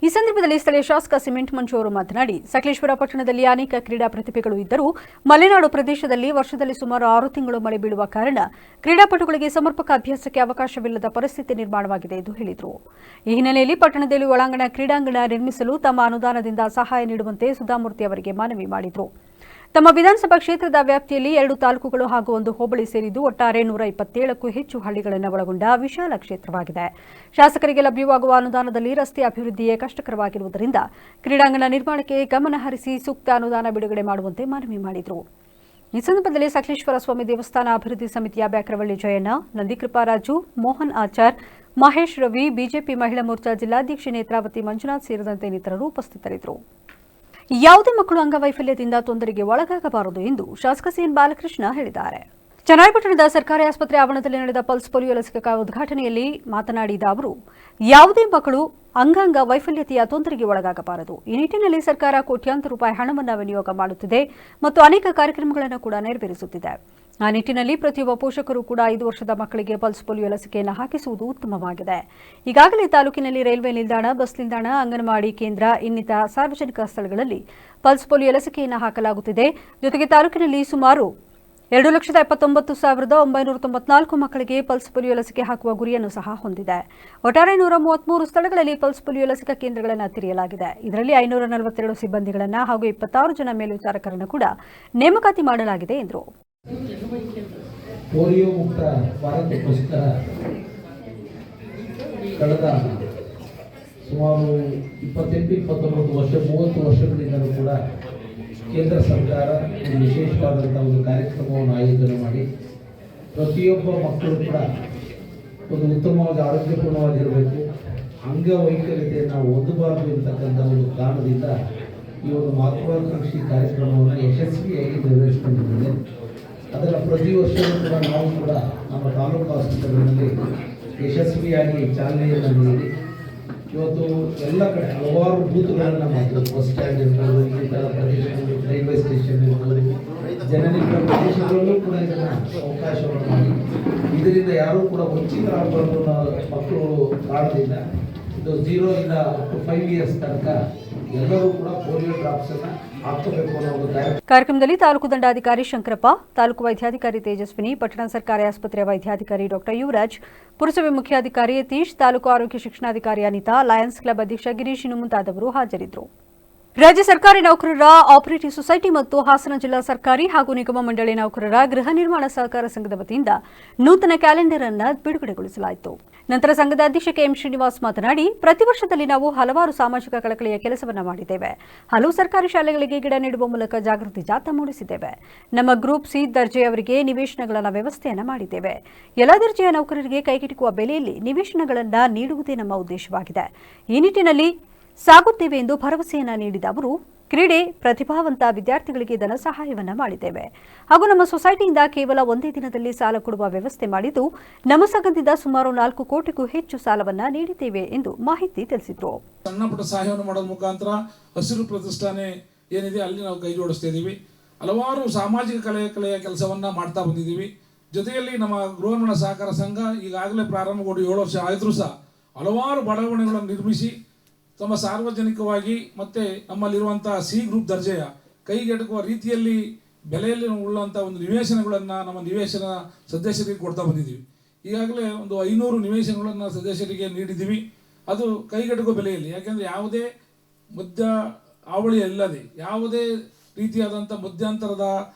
ಈ ಸಂದರ್ಭದಲ್ಲಿ ಸ್ಥಳೀಯ ಶಾಸಕ ಸಿಮೆಂಟ್ ಮಂಜು ಅವರು ಮಾತನಾಡಿ, ಸಕಲೇಶ್ವರ ಪಟ್ಟಣದಲ್ಲಿ ಅನೇಕ ಕ್ರೀಡಾ ಪ್ರತಿಭೆಗಳು ಇದ್ದರೂ ಮಲೆನಾಡು ಪ್ರದೇಶದಲ್ಲಿ ವರ್ಷದಲ್ಲಿ ಸುಮಾರು 6 ತಿಂಗಳು ಮಳೆ ಬೀಳುವ ಕಾರಣ ಕ್ರೀಡಾಪಟುಗಳಿಗೆ ಸಮರ್ಪಕ ಅಭ್ಯಾಸಕ್ಕೆ ಅವಕಾಶವಿಲ್ಲದ ಪರಿಸ್ಥಿತಿ ನಿರ್ಮಾಣವಾಗಿದೆ ಎಂದು ಹೇಳಿದರು. ಈ ಹಿನ್ನೆಲೆಯಲ್ಲಿ ಪಟ್ಟಣದಲ್ಲಿ ಒಳಾಂಗಣ ಕ್ರೀಡಾಂಗಣ ನಿರ್ಮಿಸಲು ತಮ್ಮ ಅನುದಾನದಿಂದ ಸಹಾಯ ನೀಡುವಂತೆ ಸುಧಾಮೂರ್ತಿ ಅವರಿಗೆ ಮನವಿ ಮಾಡಿದರು. ತಮ್ಮ ವಿಧಾನಸಭಾ ಕ್ಷೇತ್ರದ ವ್ಯಾಪ್ತಿಯಲ್ಲಿ 2 ತಾಲೂಕುಗಳು ಹಾಗೂ 1 ಹೋಬಳಿ ಸೇರಿದ್ದು ಒಟ್ಟಾರೆ 127ಕ್ಕೂ ಹೆಚ್ಚು ಹಳ್ಳಿಗಳನ್ನು ಒಳಗೊಂಡ ವಿಶಾಲ ಕ್ಷೇತ್ರವಾಗಿದೆ. ಶಾಸಕರಿಗೆ ಲಭ್ಯವಾಗುವ ಅನುದಾನದಲ್ಲಿ ರಸ್ತೆ ಅಭಿವೃದ್ಧಿಯೇ ಕಷ್ಟಕರವಾಗಿರುವುದರಿಂದ ಕ್ರೀಡಾಂಗಣ ನಿರ್ಮಾಣಕ್ಕೆ ಗಮನ ಹರಿಸಿ ಸೂಕ್ತ ಅನುದಾನ ಬಿಡುಗಡೆ ಮಾಡುವಂತೆ ಮನವಿ ಮಾಡಿದರು. ಈ ಸಂದರ್ಭದಲ್ಲಿ ಸಕಲೇಶ್ವರ ಸ್ವಾಮಿ ದೇವಸ್ಥಾನ ಅಭಿವೃದ್ಧಿ ಸಮಿತಿಯ ಬ್ಯಾಕ್ರವಳ್ಳಿ ಜಯಣ್ಣ, ನಂದಿಕೃಪಾರಾಜು, ಮೋಹನ್ ಆಚಾರ್, ಮಹೇಶ್ ರವಿ, ಬಿಜೆಪಿ ಮಹಿಳಾ ಮೋರ್ಚಾ ಜಿಲ್ಲಾಧ್ಯಕ್ಷೆ ನೇತ್ರಾವತಿ ಮಂಜುನಾಥ್ ಸೇರಿದಂತೆ ಇನ್ನಿತರರು ಉಪಸ್ಥಿತರಿದ್ದರು. ಯಾವುದೇ ಮಕ್ಕಳು ಅಂಗವೈಫಲ್ಯದಿಂದ ತೊಂದರೆಗೆ ಒಳಗಾಗಬಾರದು ಎಂದು ಶಾಸಕ ಸಿಎನ್ ಬಾಲಕೃಷ್ಣ ಹೇಳಿದ್ದಾರೆ. ಚನ್ನರಾಯಪಟ್ಟಣದ ಸರ್ಕಾರಿ ಆಸ್ಪತ್ರೆ ಆವರಣದಲ್ಲಿ ನಡೆದ ಪಲ್ಸ್ ಪೋಲಿಯೋ ಲಸಿಕಾ ಉದ್ಘಾಟನೆಯಲ್ಲಿ ಮಾತನಾಡಿದ ಅವರು, ಯಾವುದೇ ಮಕ್ಕಳು ಅಂಗಾಂಗ ವೈಫಲ್ಯತೆಯ ತೊಂದರೆಗೆ ಒಳಗಾಗಬಾರದು. ಈ ನಿಟ್ಟಿನಲ್ಲಿ ಸರ್ಕಾರ ಕೋಟ್ಯಾಂತರ ರೂಪಾಯಿ ಹಣವನ್ನು ವಿನಿಯೋಗ ಮಾಡುತ್ತಿದೆ ಮತ್ತು ಅನೇಕ ಕಾರ್ಯಕ್ರಮಗಳನ್ನು ಕೂಡ ನೆರವೇರಿಸುತ್ತಿದೆ. ಆ ನಿಟ್ಟಿನಲ್ಲಿ ಪ್ರತಿಯೊಬ್ಬ ಪೋಷಕರು ಕೂಡ 5 ವರ್ಷದ ಮಕ್ಕಳಿಗೆ ಪಲ್ಸ್ ಪೋಲಿಯೋ ಲಸಿಕೆಯನ್ನು ಹಾಕಿಸುವುದು ಉತ್ತಮವಾಗಿದೆ. ಈಗಾಗಲೇ ತಾಲೂಕಿನಲ್ಲಿ ರೈಲ್ವೆ ನಿಲ್ದಾಣ, ಬಸ್ ನಿಲ್ದಾಣ, ಅಂಗನವಾಡಿ ಕೇಂದ್ರ ಇನ್ನಿತರ ಸಾರ್ವಜನಿಕ ಸ್ಥಳಗಳಲ್ಲಿ ಪಲ್ಸ್ ಪೋಲಿಯೋ ಲಸಿಕೆಯನ್ನು ಹಾಕಲಾಗುತ್ತಿದೆ. ಜೊತೆಗೆ ತಾಲೂಕಿನಲ್ಲಿ ಸುಮಾರು 2,79,994 ಮಕ್ಕಳಿಗೆ ಪಲ್ಸ್ ಪೋಲಿಯೋ ಲಸಿಕೆ ಹಾಕುವ ಗುರಿಯನ್ನು ಸಹ ಹೊಂದಿದೆ. ಒಟ್ಟಾರೆ 133 ಸ್ಥಳಗಳಲ್ಲಿ ಪಲ್ಸ್ ಪೋಲಿಯೋ ಲಸಿಕಾ ಕೇಂದ್ರಗಳನ್ನು ತೆರೆಯಲಾಗಿದೆ. ಇದರಲ್ಲಿ 542 ಸಿಬ್ಬಂದಿಗಳನ್ನು ಹಾಗೂ 26 ಜನ ಮೇಲ್ವಿಚಾರಕರನ್ನು ಕೂಡ ನೇಮಕಾತಿ ಮಾಡಲಾಗಿದೆ ಎಂದರು.
ಪೋಲಿಯೋ ಮುಕ್ತ ಭಾರತಕ್ಕೋಸ್ಕರ ಕಳೆದ ಸುಮಾರು 28-29 ವರ್ಷ 30 ವರ್ಷಗಳಿಂದಲೂ ಕೂಡ ಕೇಂದ್ರ ಸರ್ಕಾರ ಒಂದು ವಿಶೇಷವಾದಂಥ ಒಂದು ಕಾರ್ಯಕ್ರಮವನ್ನು ಆಯೋಜನೆ ಮಾಡಿ ಪ್ರತಿಯೊಬ್ಬ ಮಕ್ಕಳು ಕೂಡ ಒಂದು ಉತ್ತಮವಾಗಿ ಆರೋಗ್ಯಪೂರ್ಣವಾಗಿರಬೇಕು, ಅಂಗವೈಕಲ್ಯತೆಯನ್ನು ಹೊಂದಬಾರದು ಇರತಕ್ಕಂಥ ಒಂದು ಕಾರಣದಿಂದ ಈ ಒಂದು ಮಹತ್ವಾಕಾಂಕ್ಷಿ ಕಾರ್ಯಕ್ರಮವನ್ನು ಯಶಸ್ವಿಯಾಗಿ ನೆರವೇರಿಸಿಕೊಂಡಿದ್ದೇವೆ. ಅದರ ಪ್ರತಿ ವರ್ಷವೂ ಕೂಡ ನಾವು ಕೂಡ ನಮ್ಮ ತಾಲೂಕು ಆಸ್ಪತ್ರೆಗಳಲ್ಲಿ ಯಶಸ್ವಿಯಾಗಿ ಚಾಲನೆಯನ್ನು ನೀಡಿ ಇವತ್ತು ಎಲ್ಲ ಕಡೆ ಹಲವಾರು ಬೂತ್ಗಳನ್ನು ಮಾಡಿದ್ರು. ಬಸ್ ಸ್ಟ್ಯಾಂಡ್ ಇರ್ಬೋದು, ಇನ್ನಿತರ ಪ್ರದೇಶಗಳು, ರೈಲ್ವೆ ಸ್ಟೇಷನ್ ಇರ್ಬೋದು, ಜನನಿಕ ಪ್ರದೇಶಗಳಲ್ಲೂ ಕೂಡ ಇದನ್ನು ಅವಕಾಶವನ್ನು ಮಾಡಿ ಇದರಿಂದ ಯಾರೂ ಕೂಡ ವಂಚಿತರಾಗಬಾರ್ದು ಮಕ್ಕಳು ಕಾರಣದಿಂದ ಇದು 0 ಇಂದ 5 ಇಯರ್ಸ್ ತನಕ ಎಲ್ಲರೂ ಕೂಡ ಪೋಲಿಯೋ ಡ್ರಾಪ್ಸ್ ಅನ್ನು ಹಾಕಬೇಕು ಅನ್ನೋ ಒಂದು
ಕಾರ್ಯಕ್ರಮದಲ್ಲಿ ತಾಲೂಕು ದಂಡಾಧಿಕಾರಿ ಶಂಕರಪ್ಪ, ತಾಲೂಕು ವೈದ್ಯಾಧಿಕಾರಿ ತೇಜಸ್ವಿನಿ, ಪಟ್ಟಣ ಸರ್ಕಾರಿ ಆಸ್ಪತ್ರೆಯ ವೈದ್ಯಾಧಿಕಾರಿ ಡಾಕ್ಟರ್ ಯುವರಾಜ್, ಪುರಸಭೆ ಮುಖ್ಯಾಧಿಕಾರಿ ಯತೀಶ್, ತಾಲೂಕು ಆರೋಗ್ಯ ಶಿಕ್ಷಣಾಧಿಕಾರಿ ಅನಿತಾ, ಲಯನ್ಸ್ ಕ್ಲಬ್ ಅಧ್ಯಕ್ಷ ಗಿರೀಶ್ ಮುಂತಾದವರು ಹಾಜರಿದ್ದರು. ರಾಜ್ಯ ಸರ್ಕಾರಿ ನೌಕರರ ಆಪರೇಟಿವ್ ಸೊಸೈಟಿ ಮತ್ತು ಹಾಸನ ಜಿಲ್ಲಾ ಸರ್ಕಾರಿ ಹಾಗೂ ನಿಗಮ ಮಂಡಳಿ ನೌಕರರ ಗೃಹ ನಿರ್ಮಾಣ ಸಹಕಾರ ಸಂಘದ ವತಿಯಿಂದ ನೂತನ ಕ್ಯಾಲೆಂಡರ್ ಅನ್ನು ಬಿಡುಗಡೆಗೊಳಿಸಲಾಯಿತು. ನಂತರ ಸಂಘದ ಅಧ್ಯಕ್ಷ ಕೆಎಂ ಶ್ರೀನಿವಾಸ್ ಮಾತನಾಡಿ, ಪ್ರತಿ ವರ್ಷದಲ್ಲಿ ನಾವು ಹಲವಾರು ಸಾಮಾಜಿಕ ಕಳಕಳಿಯ ಕೆಲಸವನ್ನ ಮಾಡಿದ್ದೇವೆ. ಹಲವು ಸರ್ಕಾರಿ ಶಾಲೆಗಳಿಗೆ ಗಿಡ ನೆಡುವ ಮೂಲಕ ಜಾಗೃತಿ ಜಾಥಾ ಮೂಡಿಸಿದ್ದೇವೆ. ನಮ್ಮ ಗ್ರೂಪ್ ಸಿ ದರ್ಜೆಯವರಿಗೆ ನಿವೇಶನಗಳ ವ್ಯವಸ್ಥೆಯನ್ನ ಮಾಡಿದ್ದೇವೆ. ಎಲ್ಲ ದರ್ಜೆಯ ನೌಕರರಿಗೆ ಕೈಗೆಟುಕುವ ಬೆಲೆಯಲ್ಲಿ ನಿವೇಶನಗಳನ್ನು ನೀಡುವುದೇ ನಮ್ಮ ಉದ್ದೇಶವಾಗಿದೆ. ಈ ನಿಟ್ಟಿನಲ್ಲಿ ಸಾಗುತ್ತೇವೆ ಎಂದು ಭರವಸೆಯನ್ನ ನೀಡಿದ ಅವರು, ಕ್ರೀಡೆ ಪ್ರತಿಭಾವಂತ ವಿದ್ಯಾರ್ಥಿಗಳಿಗೆ ಧನ ಸಹಾಯವನ್ನ ಮಾಡಿದ್ದೇವೆ ಹಾಗೂ ನಮ್ಮ ಸೊಸೈಟಿಯಿಂದ ಕೇವಲ ಒಂದೇ ದಿನದಲ್ಲಿ ಸಾಲ ಕೊಡುವ ವ್ಯವಸ್ಥೆ ಮಾಡಿದ್ದು, ನಮ್ಮ ಸಂಘದಿಂದ ಸುಮಾರು 4 ಕೋಟಿಗೂ ಹೆಚ್ಚು ಸಾಲವನ್ನ ನೀಡಿದ್ದೇವೆ ಎಂದು ಮಾಹಿತಿ ತಿಳಿಸಿದರು.
ಸಣ್ಣ ಪುಟ್ಟ ಸಹಾಯವನ್ನು ಮಾಡೋದ್ರ ಮುಖಾಂತರ ಹಸಿರು ಪ್ರತಿಷ್ಠಾನೆ ಏನಿದೆ ಅಲ್ಲಿ ನಾವು ಕೈ ಜೋಡಿಸ್ತಾ ಇದ್ದೀವಿ. ಹಲವಾರು ಸಾಮಾಜಿಕ ಕಲೆಯ ಕೆಲಸವನ್ನ ಮಾಡ್ತಾ ಬಂದಿದ್ದೀವಿ. ಜೊತೆಯಲ್ಲಿ ನಮ್ಮ ಗೃಹ ನಿರ್ಮಾಣ ಸಹಕಾರ ಸಂಘ ಈಗಾಗಲೇ ಪ್ರಾರಂಭಗೊಂಡು 7 ವರ್ಷ ಆದರೂ ಸಹ ಹಲವಾರು ಬಡಾವಣೆಗಳನ್ನು ನಿರ್ಮಿಸಿ ತಮ್ಮ ಸಾರ್ವಜನಿಕವಾಗಿ ಮತ್ತೆ ನಮ್ಮಲ್ಲಿರುವಂತಹ ಸಿ ಗ್ರೂಪ್ ದರ್ಜೆಯ ಕೈಗೆಟುಕುವ ರೀತಿಯಲ್ಲಿ ಬೆಲೆಯಲ್ಲಿ ಉಳ್ಳಂತಹ ಒಂದು ನಿವೇಶನಗಳನ್ನು ನಮ್ಮ ನಿವೇಶನ ಸದಸ್ಯರಿಗೆ ಕೊಡ್ತಾ ಬಂದಿದ್ದೀವಿ. ಈಗಾಗಲೇ ಒಂದು 500 ನಿವೇಶನಗಳನ್ನು ಸದಸ್ಯರಿಗೆ ನೀಡಿದ್ದೀವಿ. ಅದು ಕೈಗೆಟುಕುವ ಬೆಲೆಯಲ್ಲಿ, ಯಾಕೆಂದರೆ ಯಾವುದೇ ಮಧ್ಯ ಹಾವಳಿ ಇಲ್ಲದೆ, ಯಾವುದೇ ರೀತಿಯಾದಂಥ ಮಧ್ಯಂತರದ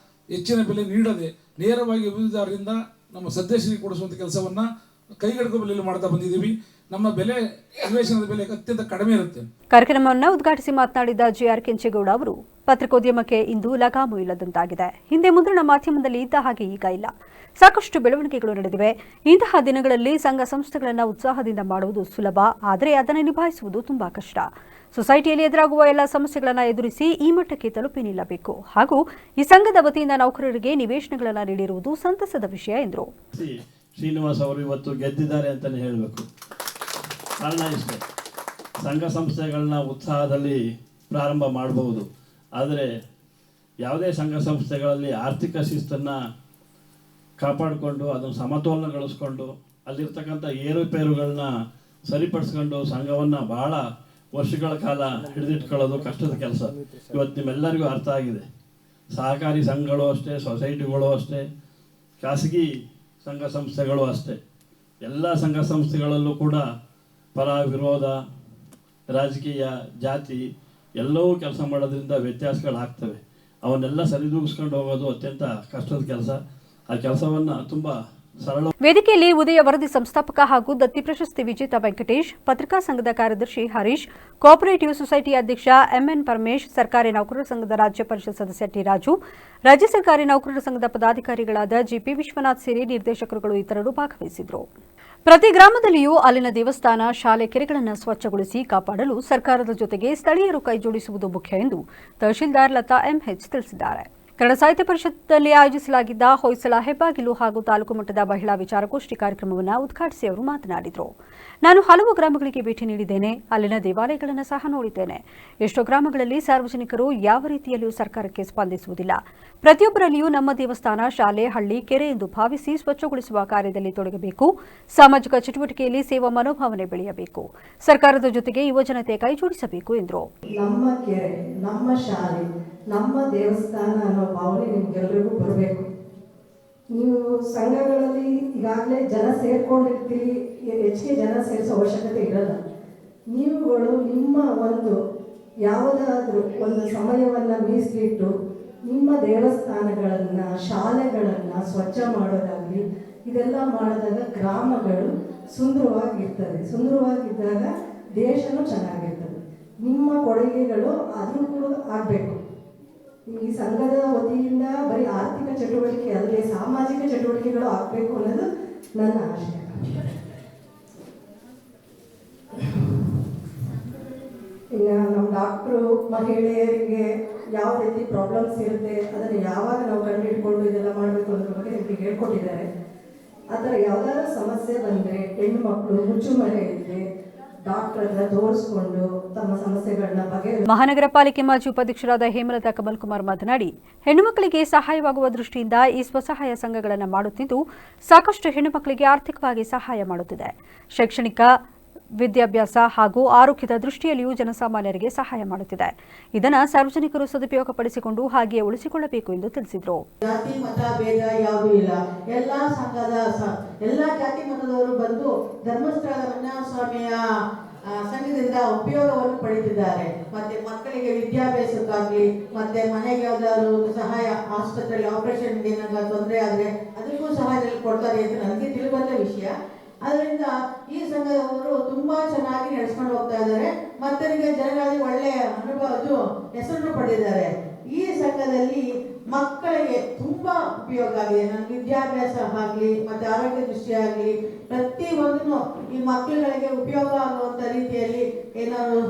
ಹೆಚ್ಚಿನ ಬೆಲೆ ನೀಡದೆ ನೇರವಾಗಿ ಅಭಿವೃದ್ಧಿದಾರರಿಂದ ನಮ್ಮ ಸದಸ್ಯರಿಗೆ ಕೊಡಿಸುವಂಥ ಕೆಲಸವನ್ನು ಕೈಗೆಟುಕುವ ಬೆಲೆಯಲ್ಲಿ ಮಾಡ್ತಾ ಬಂದಿದ್ದೀವಿ. ನಮ್ಮ ಬೆಲೆ ನಿವೇಶನದ ಬೆಲೆ ಅತ್ಯಂತ ಕಡಿಮೆ ಇರುತ್ತೆ.
ಕಾರ್ಯಕ್ರಮವನ್ನು ಉದ್ಘಾಟಿಸಿ ಮಾತನಾಡಿದ ಜಿಆರ್ ಕೆಂಚೇಗೌಡ ಅವರು, ಪತ್ರಿಕೋದ್ಯಮಕ್ಕೆ ಇಂದು ಲಗಾಮು ಇಲ್ಲದಂತಾಗಿದೆ. ಹಿಂದೆ ಮುದ್ರಣ ಮಾಧ್ಯಮದಲ್ಲಿ ಇದ್ದ ಹಾಗೆ ಈಗ ಇಲ್ಲ. ಸಾಕಷ್ಟು ಬೆಳವಣಿಗೆಗಳು ನಡೆದಿವೆ. ಇಂತಹ ದಿನಗಳಲ್ಲಿ ಸಂಘ ಸಂಸ್ಥೆಗಳನ್ನು ಉತ್ಸಾಹದಿಂದ ಮಾಡುವುದು ಸುಲಭ, ಆದರೆ ಅದನ್ನು ನಿಭಾಯಿಸುವುದು ತುಂಬಾ ಕಷ್ಟ. ಸೊಸೈಟಿಯಲ್ಲಿ ಎದುರಾಗುವ ಎಲ್ಲ ಸಮಸ್ಯೆಗಳನ್ನು ಎದುರಿಸಿ ಈ ಮಟ್ಟಕ್ಕೆ ತಲುಪಿ ನಿಲ್ಲಬೇಕು ಹಾಗೂ ಈ ಸಂಘದ ವತಿಯಿಂದ ನೌಕರರಿಗೆ ನಿವೇಶನಗಳನ್ನು ನೀಡಿರುವುದು ಸಂತಸದ ವಿಷಯ ಎಂದರು.
ಶ್ರೀನಿವಾಸ್ ಅವರು ಇವತ್ತು ಗೆದ್ದಿದ್ದಾರೆ ಅಂತಲೇ ಹೇಳಬೇಕು. ಕಾರಣ ಇಷ್ಟೇ, ಸಂಘ ಸಂಸ್ಥೆಗಳನ್ನ ಉತ್ಸಾಹದಲ್ಲಿ ಪ್ರಾರಂಭ ಮಾಡಬಹುದು, ಆದರೆ ಯಾವುದೇ ಸಂಘ ಸಂಸ್ಥೆಗಳಲ್ಲಿ ಆರ್ಥಿಕ ಶಿಸ್ತನ್ನು ಕಾಪಾಡಿಕೊಂಡು ಅದನ್ನು ಸಮತೋಲನಗೊಳಿಸ್ಕೊಂಡು ಅಲ್ಲಿರ್ತಕ್ಕಂಥ ಏರುಪೇರುಗಳನ್ನ ಸರಿಪಡಿಸ್ಕೊಂಡು ಸಂಘವನ್ನು ಬಹಳ ವರ್ಷಗಳ ಕಾಲ ಹಿಡಿದಿಟ್ಕೊಳ್ಳೋದು ಕಷ್ಟದ ಕೆಲಸ. ಇವತ್ತು ನಿಮ್ಮೆಲ್ಲರಿಗೂ ಅರ್ಥ ಆಗಿದೆ. ಸಹಕಾರಿ ಸಂಘಗಳು ಅಷ್ಟೇ, ಸೊಸೈಟಿಗಳು ಅಷ್ಟೇ, ಖಾಸಗಿ ಸಂಘ ಸಂಸ್ಥೆಗಳು ಅಷ್ಟೇ, ಎಲ್ಲ ಸಂಘ ಸಂಸ್ಥೆಗಳಲ್ಲೂ ಕೂಡ ಪರ ವಿರೋಧ, ರಾಜಕೀಯ, ಜಾತಿ ಎಲ್ಲವೂ ಕೆಲಸ ಮಾಡೋದ್ರಿಂದ ವ್ಯತ್ಯಾಸಗಳಾಗ್ತವೆ. ಅವನ್ನೆಲ್ಲ ಸರಿದೂಗಿಸ್ಕೊಂಡು ಹೋಗೋದು ಅತ್ಯಂತ ಕಷ್ಟದ ಕೆಲಸ. ಆ ಕೆಲಸವನ್ನು ತುಂಬ ಸರಳ.
ವೇದಿಕೆಯಲ್ಲಿ ಉದಯ ವರದಿ ಸಂಸ್ಥಾಪಕ ಹಾಗೂ ದತ್ತಿ ಪ್ರಶಸ್ತಿ ವಿಜೇತ ವೆಂಕಟೇಶ್, ಪತ್ರಿಕಾ ಸಂಘದ ಕಾರ್ಯದರ್ಶಿ ಹರೀಶ್, ಕೋಆಪರೇಟಿವ್ ಸೊಸೈಟಿ ಅಧ್ಯಕ್ಷ ಎಂಎನ್ ಪರಮೇಶ್, ಸರ್ಕಾರಿ ನೌಕರರ ಸಂಘದ ರಾಜ್ಯ ಪರಿಷತ್ ಸದಸ್ಯ ಟಿ ರಾಜು, ರಾಜ್ಯ ಸರ್ಕಾರಿ ನೌಕರರ ಸಂಘದ ಪದಾಧಿಕಾರಿಗಳಾದ ಜಿಪಿ ವಿಶ್ವನಾಥ್ ಸೇರಿ ನಿರ್ದೇಶಕರುಗಳು ಇತರರು ಭಾಗವಹಿಸಿದರು. ಪ್ರತಿ ಗ್ರಾಮದಲ್ಲಿಯೂ ಅಲ್ಲಿನ ದೇವಸ್ಥಾನ, ಶಾಲೆ, ಕೆರೆಗಳನ್ನು ಸ್ವಚ್ಛಗೊಳಿಸಿ ಕಾಪಾಡಲು ಸರ್ಕಾರದ ಜೊತೆಗೆ ಸ್ಥಳೀಯರು ಕೈಜೋಡಿಸುವುದು ಮುಖ್ಯ ಎಂದು ತಹಶೀಲ್ದಾರ್ ಲತಾ ಎಂಎಚ್ ತಿಳಿಸಿದ್ದಾರೆ. ಕನ್ನಡ ಸಾಹಿತ್ಯ ಪರಿಷತ್ನಲ್ಲಿ ಆಯೋಜಿಸಲಾಗಿದ್ದ ಹೊಯ್ಸಳ, ಹೆಬ್ಬಾಗಿಲು ಹಾಗೂ ತಾಲೂಕು ಮಟ್ಟದ ಮಹಿಳಾ ವಿಚಾರಗೋಷ್ಠಿ ಕಾರ್ಯಕ್ರಮವನ್ನು ಉದ್ಘಾಟಿಸಿ ಅವರು ಮಾತನಾಡಿದರು. ನಾನು ಹಲವು ಗ್ರಾಮಗಳಿಗೆ ಭೇಟಿ ನೀಡಿದ್ದೇನೆ. ಅಲ್ಲಿನ ದೇವಾಲಯಗಳನ್ನು ಸಹ ನೋಡಿದ್ದೇನೆ. ಎಷ್ಟೋ ಗ್ರಾಮಗಳಲ್ಲಿ ಸಾರ್ವಜನಿಕರು ಯಾವ ರೀತಿಯಲ್ಲಿಯೂ ಸರ್ಕಾರಕ್ಕೆ ಸ್ಪಂದಿಸುವುದಿಲ್ಲ. ಪ್ರತಿಯೊಬ್ಬರಲ್ಲಿಯೂ ನಮ್ಮ ದೇವಸ್ಥಾನ, ಶಾಲೆ, ಹಳ್ಳಿ, ಕೆರೆ ಎಂದು ಭಾವಿಸಿ ಸ್ವಚ್ಛಗೊಳಿಸುವ ಕಾರ್ಯದಲ್ಲಿ ತೊಡಗಬೇಕು. ಸಾಮಾಜಿಕ ಚಟುವಟಿಕೆಯಲ್ಲಿ ಸೇವಾ ಮನೋಭಾವನೆ ಬೆಳೆಯಬೇಕು. ಸರ್ಕಾರದ ಜೊತೆಗೆ ಯುವಜನತೆ ಕೈಜೋಡಿಸಬೇಕು ಎಂದರು.
ನಮ್ಮ ಕೆರೆ, ನಮ್ಮ ಶಾಲೆ, ನಮ್ಮ ದೇವಸ್ಥಾನ ಅನ್ನೋ ಭಾವನೆ ನಿಮ್ಗೆಲ್ಲರಿಗೂ ಬರಬೇಕು. ನೀವು ಸಂಘಗಳಲ್ಲಿ ಈಗಾಗಲೇ ಜನ ಸೇರ್ಕೊಂಡಿರ್ತೀರಿ, ಹೆಚ್ಚಿಗೆ ಜನ ಸೇರಿಸೋ ಅವಶ್ಯಕತೆ ಇರಲ್ಲ. ನೀವುಗಳು ನಿಮ್ಮ ಒಂದು ಯಾವುದಾದ್ರೂ ಒಂದು ಸಮಯವನ್ನು ಮೀಸಲಿಟ್ಟು ನಿಮ್ಮ ದೇವಸ್ಥಾನಗಳನ್ನು, ಶಾಲೆಗಳನ್ನು ಸ್ವಚ್ಛ ಮಾಡೋದಾಗಲಿ ಇದೆಲ್ಲ ಮಾಡಿದಾಗ ಗ್ರಾಮಗಳು ಸುಂದರವಾಗಿರ್ತದೆ. ಸುಂದರವಾಗಿದ್ದಾಗ ದೇಶನೂ ಚೆನ್ನಾಗಿರ್ತದೆ. ನಿಮ್ಮ ಕೊಡುಗೆಗಳು ಆದರೂ ಕೂಡ ಆಗಬೇಕು. ಈ ಸಂಘದ ವತಿಯಿಂದ ಬರೀ ಆರ್ಥಿಕ ಚಟುವಟಿಕೆ ಅಲ್ಲದೆ ಸಾಮಾಜಿಕ ಚಟುವಟಿಕೆಗಳು ಆಗಬೇಕು ಅನ್ನೋದು ನನ್ನ ಆಶಯ. ಇನ್ನು ನಮ್ಮ ಡಾಕ್ಟ್ರು ಮಹಿಳೆಯರಿಗೆ ಯಾವ ರೀತಿ ಪ್ರಾಬ್ಲಮ್ಸ್ ಇರುತ್ತೆ ಅದನ್ನು ಯಾವಾಗ ನಾವು ಕಂಡುಹಿಡ್ಕೊಂಡು ಇದೆಲ್ಲ ಮಾಡಬೇಕು ಅನ್ನೋದ್ರ ಬಗ್ಗೆ ನಿಮಗೆ ಹೇಳ್ಕೊಟ್ಟಿದ್ದಾರೆ. ಆ ಥರ ಯಾವ್ದಾದ್ರು ಸಮಸ್ಯೆ ಬಂದರೆ ಹೆಣ್ಣು ಮಕ್ಕಳು ಮುಚ್ಚುಮರೆ ಇದ್ದರೆ ಡಾಕ್ಟರ್ ಹತ್ರ ತೋರಿಸ್ಕೊಂಡು ತಮ್ಮ ಸಮಸ್ಯೆಗಳನ್ನ
ಮಹಾನಗರ ಪಾಲಿಕೆ ಮಾಜಿ ಉಪಾಧ್ಯಕ್ಷರಾದ ಹೇಮಲತಾ ಕಮಲ್ ಕುಮಾರ್ ಮಾತನಾಡಿ, ಹೆಣ್ಣು ಮಕ್ಕಳಿಗೆ ಸಹಾಯವಾಗುವ ದೃಷ್ಟಿಯಿಂದ ಈ ಸ್ವಸಹಾಯ ಸಂಘಗಳನ್ನು ಮಾಡುತ್ತಿದ್ದು ಸಾಕಷ್ಟು ಹೆಣ್ಣು ಮಕ್ಕಳಿಗೆ ಆರ್ಥಿಕವಾಗಿ ಸಹಾಯ ಮಾಡುತ್ತಿದೆ. ಶೈಕ್ಷಣಿಕ, ವಿದ್ಯಾಭ್ಯಾಸ ಹಾಗೂ ಆರೋಗ್ಯದ ದೃಷ್ಟಿಯಲ್ಲಿಯೂ ಜನಸಾಮಾನ್ಯರಿಗೆ ಸಹಾಯ ಮಾಡುತ್ತಿದೆ. ಇದನ್ನು ಸಾರ್ವಜನಿಕರು ಸದುಪಯೋಗಪಡಿಸಿಕೊಂಡು ಹಾಗೆಯೇ ಉಳಿಸಿಕೊಳ್ಳಬೇಕು ಎಂದು ತಿಳಿಸಿದರು.
ಜಾತಿ ಮತ ಭೇದ ಯಾವುದೂ ಇಲ್ಲ. ಎಲ್ಲ ಜಾತಿ ಮತದವರು ಬಂದು ಧರ್ಮಸ್ಥಳ ರಂಗನಾಥ ಸ್ವಾಮಿಯ ಸಂಘದಿಂದ ಉಪಯೋಗವನ್ನು ಪಡೆದಿದ್ದಾರೆ. ಮತ್ತೆ ಮಕ್ಕಳಿಗೆ ವಿದ್ಯಾಭ್ಯಾಸಕ್ಕಾಗಲಿ ಮತ್ತೆ ಮನೆಗೆ ಯಾವುದಾದ್ರು ಸಹಾಯ, ಆಸ್ಪತ್ರೆಯಲ್ಲಿ ಆಪರೇಷನ್ಗೆ ಏನಾದ್ರು ತೊಂದರೆ ಆದರೆ ಅದಕ್ಕೂ ಸಹಾಯದಲ್ಲಿ ಕೊಡ್ತಾರೆ ಅಂತ ನನಗೆ ತಿಳಿಬಂದ ವಿಷಯ. ಅದರಿಂದ ಈ ಸಂಘದವರು ತುಂಬಾ ಚೆನ್ನಾಗಿ ನಡೆಸ್ಕೊಂಡು ಹೋಗ್ತಾ ಇದ್ದಾರೆ. ಮಕ್ಕಳಿಗೆ ಜನರಲ್ಲಿ ಒಳ್ಳೆಯ ಅನುಭವ ಹೆಸರನ್ನು ಪಡೆದಿದ್ದಾರೆ. ಈ ಸಂಘದಲ್ಲಿ ಮಕ್ಕಳಿಗೆ ತುಂಬಾ ಉಪಯೋಗ ಆಗಿದೆ. ನನ್ನ ವಿದ್ಯಾಭ್ಯಾಸ ಆಗಲಿ ಮತ್ತೆ ಆರೋಗ್ಯ ದೃಷ್ಟಿ ಆಗಲಿ ಪ್ರತಿಯೊಂದನ್ನು ಈ ಮಕ್ಕಳುಗಳಿಗೆ ಉಪಯೋಗ ಆಗುವಂತ ರೀತಿಯಲ್ಲಿ ಏನಾದ್ರು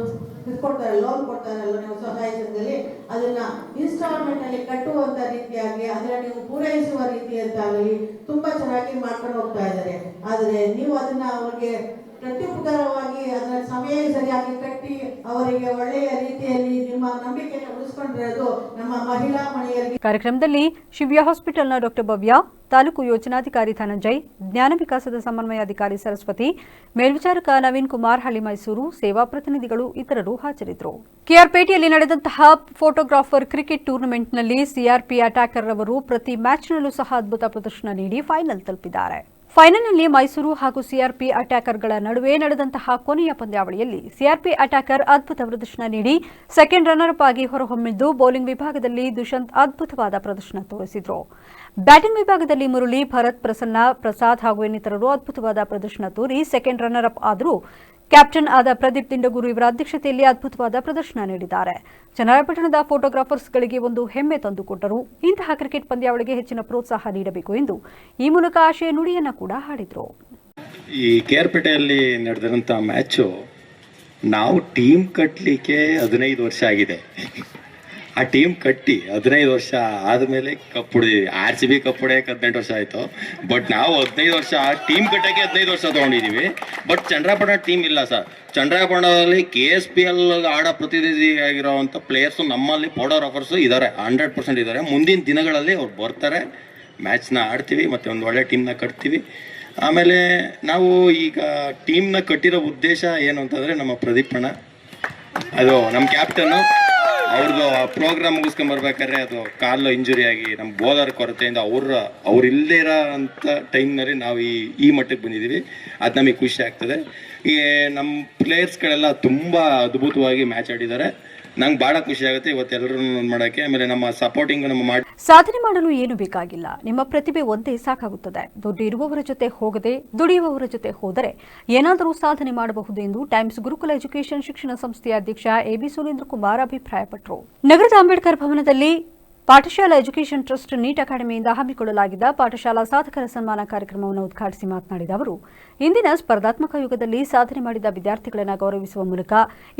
ಕೊಡ್ತಾರೆ, ಲೋನ್ ಕೊಡ್ತಾರಲ್ಲ ನೀವು ಸಹಾಯ ಸಂಘದಲ್ಲಿ, ಅದನ್ನ ಇನ್ಸ್ಟಾಲ್ಮೆಂಟ್ ಅಲ್ಲಿ ಕಟ್ಟುವಂತ ರೀತಿಯಾಗಿ ಅದನ್ನ ನೀವು ಪೂರೈಸುವ ರೀತಿಯಂತಾಗಲಿ ತುಂಬಾ ಚೆನ್ನಾಗಿ ಮಾಡ್ಕೊಂಡು ಹೋಗ್ತಾ ಇದ್ದಾರೆ. ಆದರೆ ನೀವು ಅದನ್ನ ಅವ್ರಿಗೆ ಪ್ರತ್ಯುಪಕಾರವಾಗಿ ಅದರ ಸಮಯ ಸರಿಯಾಗಿ ಕಟ್ಟಿ ಅವರಿಗೆ ಒಳ್ಳೆಯ ರೀತಿಯಲ್ಲಿ ನಿಮ್ಮ ನಂಬಿಕೆಯನ್ನು ಉಳಿಸಿಕೊಂಡಿರೋದು ನಮ್ಮ ಮಹಿಳಾ ಮಣಿಯರಿಗೆ.
ಕಾರ್ಯಕ್ರಮದಲ್ಲಿ ಶಿವ್ಯ ಹಾಸ್ಪಿಟಲ್ನ ಡಾಕ್ಟರ್ ಭವ್ಯ, ತಾಲೂಕು ಯೋಜನಾಧಿಕಾರಿ ಧನಂಜಯ್, ಜ್ಞಾನ ವಿಕಾಸದ ಸಮನ್ವಯಾಧಿಕಾರಿ ಸರಸ್ವತಿ, ಮೇಲ್ವಿಚಾರಕ ನವೀನ್ ಕುಮಾರ್, ಹಳ್ಳಿ ಮೈಸೂರು, ಸೇವಾ ಪ್ರತಿನಿಧಿಗಳು ಇತರರು ಹಾಜರಿದ್ದರು. ಕೆಆರ್ಪೇಟೆಯಲ್ಲಿ ನಡೆದಂತಹ ಫೋಟೋಗ್ರಾಫರ್ ಕ್ರಿಕೆಟ್ ಟೂರ್ನಮೆಂಟ್ನಲ್ಲಿ ಸಿಆರ್ಪಿ ಅಟ್ಯಾಕರ್ ಅವರು ಪ್ರತಿ ಮ್ಯಾಚ್ನಲ್ಲೂ ಸಹ ಅದ್ಭುತ ಪ್ರದರ್ಶನ ನೀಡಿ ಫೈನಲ್ ತಲುಪಿದ್ದಾರೆ. ಫೈನಲ್ನಲ್ಲಿ ಮೈಸೂರು ಹಾಗೂ ಸಿಆರ್ಪಿ ಅಟ್ಯಾಕರ್ಗಳ ನಡುವೆ ನಡೆದಂತಹ ಕೊನೆಯ ಪಂದ್ಯಾವಳಿಯಲ್ಲಿ ಸಿಆರ್ಪಿ ಅಟ್ಯಾಕರ್ ಅದ್ಭುತ ಪ್ರದರ್ಶನ ನೀಡಿ ಸೆಕೆಂಡ್ ರನ್ನರ್ ಅಪ್ ಆಗಿ ಹೊರಹೊಮ್ಮಿದ್ದು, ಬೌಲಿಂಗ್ ವಿಭಾಗದಲ್ಲಿ ದುಷ್ಯಂತ್ ಅದ್ಭುತವಾದ ಪ್ರದರ್ಶನ ತೋರಿಸಿದರು. ಬ್ಯಾಟಿಂಗ್ ವಿಭಾಗದಲ್ಲಿ ಮುರಳಿ, ಭರತ್, ಪ್ರಸನ್ನ, ಪ್ರಸಾದ್ ಹಾಗೂ ಇನ್ನಿತರರು ಅದ್ಭುತವಾದ ಪ್ರದರ್ಶನ ತೋರಿ ಸೆಕೆಂಡ್ ರನ್ನರ್ ಅಪ್ ಆದರೂ ಕ್ಯಾಪ್ಟನ್ ಆದ ಪ್ರದೀಪ್ ದಿಂಡಗೂರು ಇವರ ಅಧ್ಯಕ್ಷತೆಯಲ್ಲಿ ಅದ್ಭುತವಾದ ಪ್ರದರ್ಶನ ನೀಡಿದ್ದಾರೆ. ಚನ್ನರಾಯಪಟ್ಟಣದ ಫೋಟೋಗ್ರಾಫರ್ಸ್ಗಳಿಗೆ ಒಂದು ಹೆಮ್ಮೆ ತಂದುಕೊಟ್ಟರು. ಇಂತಹ ಕ್ರಿಕೆಟ್ ಪಂದ್ಯಾವಳಿಗೆ ಹೆಚ್ಚಿನ ಪ್ರೋತ್ಸಾಹ ನೀಡಬೇಕು ಎಂದು ಈ ಮೂಲಕ ಆಶಯ ನುಡಿಯನ್ನು ಕೂಡ ಹಾಡಿದರು.
ಈ ಕೆಆರ್ಪೇಟೆಯಲ್ಲಿ ನಡೆದಂಥ ಮ್ಯಾಚು ನಾವು ಟೀಮ್ ಕಟ್ಟಲಿಕ್ಕೆ 15 ವರ್ಷ ಆಗಿದೆ. ಆ ಟೀಮ್ ಕಟ್ಟಿ 15 ವರ್ಷ ಆದಮೇಲೆ ಕಪ್ ಹೊಡೆದಿದ್ವಿ. RCB ಕಪ್ ಹೊಡೆಯಕ್ಕೆ 18 ವರ್ಷ ಆಯಿತು. ಬಟ್ ನಾವು 15 ವರ್ಷ ಟೀಮ್ ಕಟ್ಟೋಕ್ಕೆ 15 ವರ್ಷ ತೊಗೊಂಡಿದ್ದೀವಿ. ಬಟ್ ಚನ್ನರಾಯಪಟ್ಟಣ ಟೀಮ್ ಇಲ್ಲ ಸರ್. ಚನ್ನರಾಯಪಟ್ಟಣದಲ್ಲಿ KSPL ಆಡೋ ಪ್ರತಿನಿಧಿಯಾಗಿರೋವಂಥ ಪ್ಲೇಯರ್ಸು ನಮ್ಮಲ್ಲಿ ಫೋಟೋಗ್ರಾಫರ್ಸು ಇದ್ದಾರೆ, 100% ಇದ್ದಾರೆ. ಮುಂದಿನ ದಿನಗಳಲ್ಲಿ ಅವ್ರು ಬರ್ತಾರೆ, ಮ್ಯಾಚ್ನ ಆಡ್ತೀವಿ ಮತ್ತು ಒಂದು ಒಳ್ಳೆ ಟೀಮ್ನ ಕಟ್ತೀವಿ. ಆಮೇಲೆ ನಾವು ಈಗ ಟೀಮ್ನ ಕಟ್ಟಿರೋ ಉದ್ದೇಶ ಏನು ಅಂತಂದರೆ, ನಮ್ಮ ಪ್ರದೀಪ್ ಅಣ್ಣ, ಅದು ನಮ್ಮ ಕ್ಯಾಪ್ಟನ್ನು, ಅವ್ರದ್ದು ಪ್ರೋಗ್ರಾಮ್ ಮುಗಿಸ್ಕೊಂಬರ್ಬೇಕಾದ್ರೆ ಅದು ಕಾಲು ಇಂಜುರಿ ಆಗಿ ನಮ್ಮ ಬೋಲರ್ ಕೊರತೆಯಿಂದ ಅವ್ರು ಇಲ್ಲದೇ ಇರೋ ಅಂಥ ಟೈಮ್ನಲ್ಲಿ ನಾವು ಈ ಮಟ್ಟಕ್ಕೆ ಬಂದಿದ್ದೀವಿ. ಅದು ನಮಗೆ ಖುಷಿ ಆಗ್ತದೆ. ಈ ನಮ್ಮ ಪ್ಲೇಯರ್ಸ್ಗಳೆಲ್ಲ ತುಂಬ ಅದ್ಭುತವಾಗಿ ಮ್ಯಾಚ್ ಆಡಿದ್ದಾರೆ. ನಂಗೆ ಭಾಳ ಖುಷಿ ಆಗುತ್ತೆ ಇವತ್ತೆಲ್ಲರೂ ಮಾಡೋಕ್ಕೆ. ಆಮೇಲೆ ನಮ್ಮ ಸಪೋರ್ಟಿಂಗ್
ಸಾಧನೆ ಮಾಡಲು ಏನು ಬೇಕಾಗಿಲ್ಲ, ನಿಮ್ಮ ಪ್ರತಿಭೆ ಒಂದೇ ಸಾಕಾಗುತ್ತದೆ. ದುಡ್ಡು ಇರುವವರ ಜೊತೆ ಹೋಗದೆ ದುಡಿಯುವವರ ಜೊತೆ ಹೋದರೆ ಏನಾದರೂ ಸಾಧನೆ ಮಾಡಬಹುದು ಎಂದು ಟೈಮ್ಸ್ ಗುರುಕುಲ ಎಜುಕೇಷನ್ ಶಿಕ್ಷಣ ಸಂಸ್ಥೆಯ ಅಧ್ಯಕ್ಷ AB ಸುರೇಂದ್ರ ಕುಮಾರ್ ಅಭಿಪ್ರಾಯಪಟ್ಟರು. ನಗರದ ಅಂಬೇಡ್ಕರ್ ಭವನದಲ್ಲಿ ಪಾಠಶಾಲಾ ಎಜುಕೇಷನ್ ಟ್ರಸ್ಟ್ ನೀಟ್ ಅಕಾಡೆಮಿಯಿಂದ ಹಮ್ಮಿಕೊಳ್ಳಲಾಗಿದ್ದ ಪಾಠಶಾಲಾ ಸಾಧಕರ ಸನ್ಮಾನ ಕಾರ್ಯಕ್ರಮವನ್ನು ಉದ್ಘಾಟಿಸಿ ಮಾತನಾಡಿದ ಅವರು, ಇಂದಿನ ಸ್ಪರ್ಧಾತ್ಮಕ ಯುಗದಲ್ಲಿ ಸಾಧನೆ ಮಾಡಿದ ವಿದ್ಯಾರ್ಥಿಗಳನ್ನು ಗೌರವಿಸುವ ಮೂಲಕ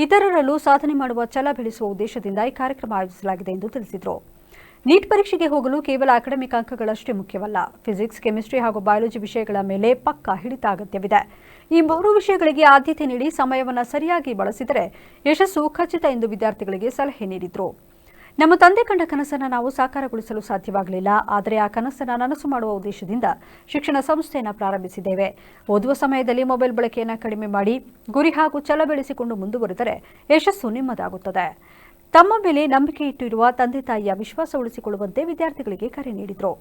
ಇತರರಲ್ಲೂ ಸಾಧನೆ ಮಾಡುವ ಛಲ ಬೆಳೆಸುವ ಉದ್ದೇಶದಿಂದ ಈ ಕಾರ್ಯಕ್ರಮ ಆಯೋಜಿಸಲಾಗಿದೆ ಎಂದು ತಿಳಿಸಿದರು. ನೀಟ್ ಪರೀಕ್ಷೆಗೆ ಹೋಗಲು ಕೇವಲ ಅಕಾಡೆಮಿಕ್ ಅಂಕಗಳಷ್ಟೇ ಮುಖ್ಯವಲ್ಲ, ಫಿಸಿಕ್ಸ್, ಕೆಮಿಸ್ಟ್ರಿ ಹಾಗೂ ಬಯಾಲಜಿ ವಿಷಯಗಳ ಮೇಲೆ ಪಕ್ಕಾ ಹಿಡಿತ ಅಗತ್ಯವಿದೆ. ಈ 3 ವಿಷಯಗಳಿಗೆ ಆದ್ಯತೆ ನೀಡಿ ಸಮಯವನ್ನು ಸರಿಯಾಗಿ ಬಳಸಿದರೆ ಯಶಸ್ಸು ಖಚಿತ ಎಂದು ವಿದ್ಯಾರ್ಥಿಗಳಿಗೆ ಸಲಹೆ ನೀಡಿದರು. ನಮ್ಮ ತಂದೆ ಕಂಡ ಕನಸನ್ನು ನಾವು ಸಾಕಾರಗೊಳಿಸಲು ಸಾಧ್ಯವಾಗಲಿಲ್ಲ, ಆದರೆ ಆ ಕನಸನ್ನು ನನಸು ಮಾಡುವ ಉದ್ದೇಶದಿಂದ ಶಿಕ್ಷಣ ಸಂಸ್ಥೆಯನ್ನು ಪ್ರಾರಂಭಿಸಿದ್ದೇವೆ. ಓದುವ ಸಮಯದಲ್ಲಿ ಮೊಬೈಲ್ ಬಳಕೆಯನ್ನು ಕಡಿಮೆ ಮಾಡಿ ಗುರಿ ಹಾಗೂ ಛಲ ಬೆಳೆಸಿಕೊಂಡು ಮುಂದುವರೆದರೆ ಯಶಸ್ಸು ನಿಮ್ಮದಾಗುತ್ತದೆ. ತಮ್ಮ ಮೇಲೆ ನಂಬಿಕೆ ಇಟ್ಟಿರುವ ತಂದೆ ತಾಯಿಯ ವಿಶ್ವಾಸ ಉಳಿಸಿಕೊಳ್ಳುವಂತೆ ವಿದ್ಯಾರ್ಥಿಗಳಿಗೆ ಕರೆ ನೀಡಿದರು.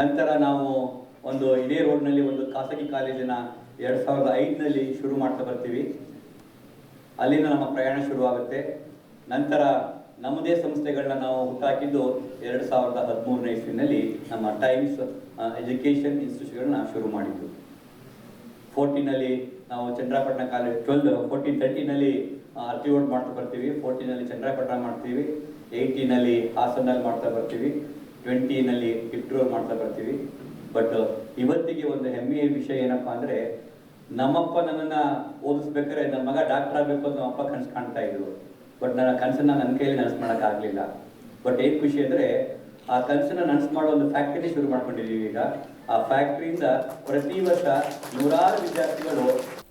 ನಂತರ ನಾವು ಒಂದು ಇದೇ ರೋಡ್ನಲ್ಲಿ ಒಂದು ಖಾಸಗಿ ಕಾಲೇಜಿನ 2005ನಲ್ಲಿ ಶುರು ಮಾಡ್ತಾ ಬರ್ತೀವಿ. ಅಲ್ಲಿಂದ ನಮ್ಮ ಪ್ರಯಾಣ ಶುರುವಾಗುತ್ತೆ. ನಂತರ ನಮ್ಮದೇ ಸಂಸ್ಥೆಗಳನ್ನ ನಾವು ಹುಟ್ಟಾಕಿದ್ದು 2013ನೇ ಇಸ್ವಿನಲ್ಲಿ ನಮ್ಮ ಟೈಮ್ಸ್ ಎಜುಕೇಷನ್ ಇನ್ಸ್ಟಿಟ್ಯೂಷನ್ನ ಶುರು ಮಾಡಿದ್ದು. 14ನಲ್ಲಿ ನಾವು ಚನ್ನರಾಯಪಟ್ಟಣ ಕಾಲೇಜ್ 1413ನಲ್ಲಿ ಅರ್ತಿಗೋಡ್ ಮಾಡ್ತಾ ಬರ್ತೀವಿ. 14ನಲ್ಲಿ ಚನ್ನರಾಯಪಟ್ಟಣ ಮಾಡ್ತೀವಿ. 18ನಲ್ಲಿ ಹಾಸನಲ್ಲಿ ಮಾಡ್ತಾ ಬರ್ತೀವಿ. 20ನಲ್ಲಿ ಕಿತ್ತೂರು ಮಾಡ್ತಾ ಬರ್ತೀವಿ. ಬಟ್ ಇವತ್ತಿಗೆ ಒಂದು ಹೆಮ್ಮೆಯ ವಿಷಯ ಏನಪ್ಪ ಅಂದರೆ, ನಮ್ಮಪ್ಪ ನನ್ನನ್ನು ಓದಿಸ್ಬೇಕಾದ್ರೆ ನನ್ನ ಮಗ ಡಾಕ್ಟರ್ ಆಗಬೇಕು ಅಂತ ನಮ್ಮಪ್ಪ ಕನಸು ಕಾಣ್ತಾ ಇದ್ರು. ಬಟ್ ನನ್ನ ಕನಸನ್ನು ನನ್ನ ಕೈಯಲ್ಲಿ ನನಸು ಮಾಡೋಕ್ಕಾಗಲಿಲ್ಲ. ಬಟ್ ಏನು ಖುಷಿ ಅಂದರೆ, ಆ ಕನಸನ್ನು ನನಸು ಮಾಡೋ ಒಂದು ಫ್ಯಾಕ್ಟರಿ ಶುರು ಮಾಡ್ಕೊಂಡಿದ್ದೀವಿ ಈಗ. ಆ ಫ್ಯಾಕ್ಟರಿಯಿಂದ ಪ್ರತಿ ವರ್ಷ 100 ವಿದ್ಯಾರ್ಥಿಗಳು.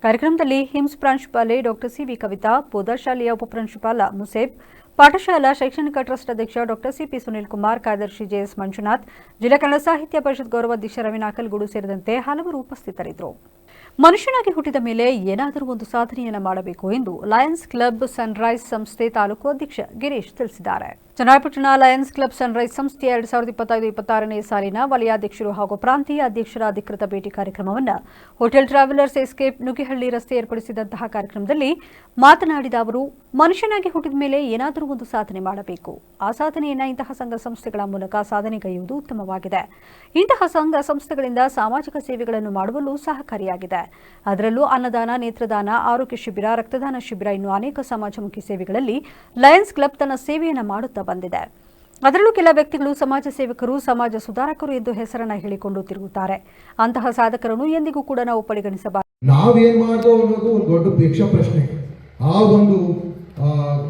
ಕಾರ್ಯಕ್ರಮದಲ್ಲಿ ಹಿಮ್ಸ್ ಪ್ರಾಂಶುಪಾಲೆ ಡಾಕ್ಟರ್ CV ಕವಿತಾ, ಬೋಧಾ ಶಾಲೆಯ ಉಪಪ್ರಾಂಶುಪಾಲ ಮುಸೇಬ್, ಪಾಠಶಾಲಾ ಶೈಕ್ಷಣಿಕ ಟ್ರಸ್ಟ್ ಅಧ್ಯಕ್ಷ ಡಾಕ್ಟರ್ CP ಸುನಿಲ್ ಕುಮಾರ್, ಕಾರ್ಯದರ್ಶಿ JS ಮಂಜುನಾಥ್, ಜಿಲ್ಲಾ ಕನ್ನಡ ಸಾಹಿತ್ಯ ಪರಿಷತ್ ಗೌರವಾಧ್ಯಕ್ಷ ರವಿ ನಾಕಲ್ಗೂಡು ಸೇರಿದಂತೆ ಹಲವರು ಉಪಸ್ಥಿತರಿದ್ದರು. ಮನುಷ್ಯನಾಗಿ ಹುಟ್ಟಿದ ಮೇಲೆ ಏನಾದರೂ ಒಂದು ಸಾಧನೆಯನ್ನು ಮಾಡಬೇಕು ಎಂದು ಲಯನ್ಸ್ ಕ್ಲಬ್ ಸನ್ರೈಸ್ ಸಂಸ್ಥೆ ತಾಲೂಕು ಅಧ್ಯಕ್ಷ ಗಿರೀಶ್ ತಿಳಿಸಿದ್ದಾರೆ. ಚನ್ನರಾಯಪಟ್ಟಣ ಲಯನ್ಸ್ ಕ್ಲಬ್ ಸನ್ರೈಸ್ ಸಂಸ್ಥೆಯ 2025-26ನೇ ಸಾಲಿನ ವಲಯಾಧ್ಯಕ್ಷರು ಹಾಗೂ ಪ್ರಾಂತೀಯ ಅಧ್ಯಕ್ಷರ ಅಧಿಕೃತ ಭೇಟಿ ಕಾರ್ಯಕ್ರಮವನ್ನು ಹೋಟೆಲ್ ಟ್ರಾವೆಲರ್ಸ್ ಎಸ್ಕೇಪ್ ನುಗ್ಗಿಹಳ್ಳಿ ರಸ್ತೆ ಏರ್ಪಡಿಸಿದಂತಹ ಕಾರ್ಯಕ್ರಮದಲ್ಲಿ ಮಾತನಾಡಿದ ಅವರು, ಮನುಷ್ಯನಾಗಿ ಹುಟ್ಟಿದ ಮೇಲೆ ಏನಾದರೂ ಒಂದು ಸಾಧನೆ ಮಾಡಬೇಕು. ಆ ಸಾಧನೆಯನ್ನು ಇಂತಹ ಸಂಘ ಸಂಸ್ಥೆಗಳ ಮೂಲಕ ಸಾಧನೆಗೈಯುವುದು ಉತ್ತಮವಾಗಿದೆ. ಇಂತಹ ಸಂಘ ಸಂಸ್ಥೆಗಳಿಂದ ಸಾಮಾಜಿಕ ಸೇವೆಗಳನ್ನು ಮಾಡುವಲ್ಲೂ ಸಹಕಾರಿಯಾಗಿದೆ. ಅದರಲ್ಲೂ ಅನ್ನದಾನ, ನೇತ್ರದಾನ, ಆರೋಗ್ಯ ಶಿಬಿರ, ರಕ್ತದಾನ ಶಿಬಿರ ಇನ್ನೂ ಅನೇಕ ಸಮಾಜಮುಖಿ ಸೇವೆಗಳಲ್ಲಿ ಲಯನ್ಸ್ ಕ್ಲಬ್ ತನ್ನ ಸೇವೆಯನ್ನು ಮಾಡುತ್ತಾ ಬಂದಿದೆ. ಅದರಲ್ಲೂ ಕೆಲ ವ್ಯಕ್ತಿಗಳು ಸಮಾಜ ಸೇವಕರು, ಸಮಾಜ ಸುಧಾರಕರು ಎಂದು ಹೆಸರನ್ನು ಹೇಳಿಕೊಂಡು ತಿರುಗುತ್ತಾರೆ. ಅಂತಹ ಸಾಧಕರನ್ನು ಎಂದಿಗೂ ಕೂಡ ನಾವು ಪರಿಗಣಿಸಬಾರದು.
ನಾವೇನ್ ಮಾಡ್ದೋ ಅನ್ನೋದು ಒಂದು ದೊಡ್ಡ ಪ್ರೇಕ್ಷ ಪ್ರಶ್ನೆ. ಆ ಒಂದು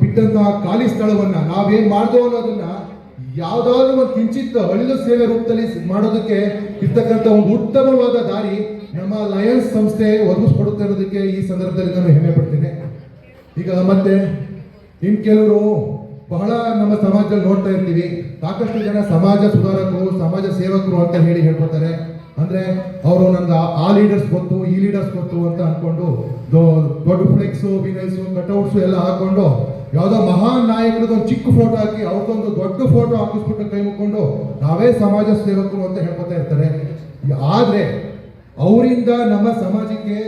ಬಿಟ್ಟಂತಹ ಖಾಲಿ ಸ್ಥಳವನ್ನ ನಾವೇನ್ ಮಾಡ್ದೋ ಅನ್ನೋದನ್ನ ಯಾವ್ದಾದ್ರು ಒಂದು ಕಿಂಚಿತ್ ಒಳ್ಳೆ ಸೇವೆ ರೂಪದಲ್ಲಿ ಮಾಡೋದಕ್ಕೆ ಇರ್ತಕ್ಕಂಥ ಒಂದು ಉತ್ತಮವಾದ ದಾರಿ ನಮ್ಮ ಲಯನ್ಸ್ ಸಂಸ್ಥೆ ಒದಗಿಸ್ಕೊಡುತ್ತೆ ಅನ್ನೋದಕ್ಕೆ ಈ ಸಂದರ್ಭದಲ್ಲಿ ನಾನು ಹೆಮ್ಮೆ ಪಡ್ತೇನೆ. ಈಗ ಮತ್ತೆ ಇನ್ ಕೆಲವರು ಬಹಳ ನಮ್ಮ ಸಮಾಜದಲ್ಲಿ ನೋಡ್ತಾ ಇರ್ತೀವಿ, ಸಾಕಷ್ಟು ಜನ ಸಮಾಜ ಸುಧಾರಕರು, ಸಮಾಜ ಸೇವಕರು ಅಂತ ಹೇಳ್ಕೊತಾರೆ. ಅಂದ್ರೆ ಅವರು ನನ್ಗೆ ಆ ಲೀಡರ್ಸ್ ಗೊತ್ತು, ಈ ಲೀಡರ್ಸ್ ಗೊತ್ತು ಅಂತ ಅನ್ಕೊಂಡು ದೊಡ್ಡ ಫ್ಲೆಕ್ಸು, ವಿನೈಸು, ಕಟ್ಔಟ್ಸು ಎಲ್ಲ ಹಾಕೊಂಡು ಯಾವುದೋ ಮಹಾನ್ ನಾಯಕರದ್ದು ಒಂದು ಚಿಕ್ಕ ಫೋಟೋ ಹಾಕಿ ಅವ್ರದ್ದೊಂದು ದೊಡ್ಡ ಫೋಟೋ ಹಾಕಿಸ್ಬಿಟ್ಟು ಕೈ ಮುಕ್ಕೊಂಡು ನಾವೇ ಸಮಾಜ ಸೇವಕರು ಅಂತ ಹೇಳ್ಕೊತಾ ಇರ್ತಾರೆ. ಆದ್ರೆ ಅವರಿಂದ ನಮ್ಮ ಸಮಾಜಕ್ಕೆ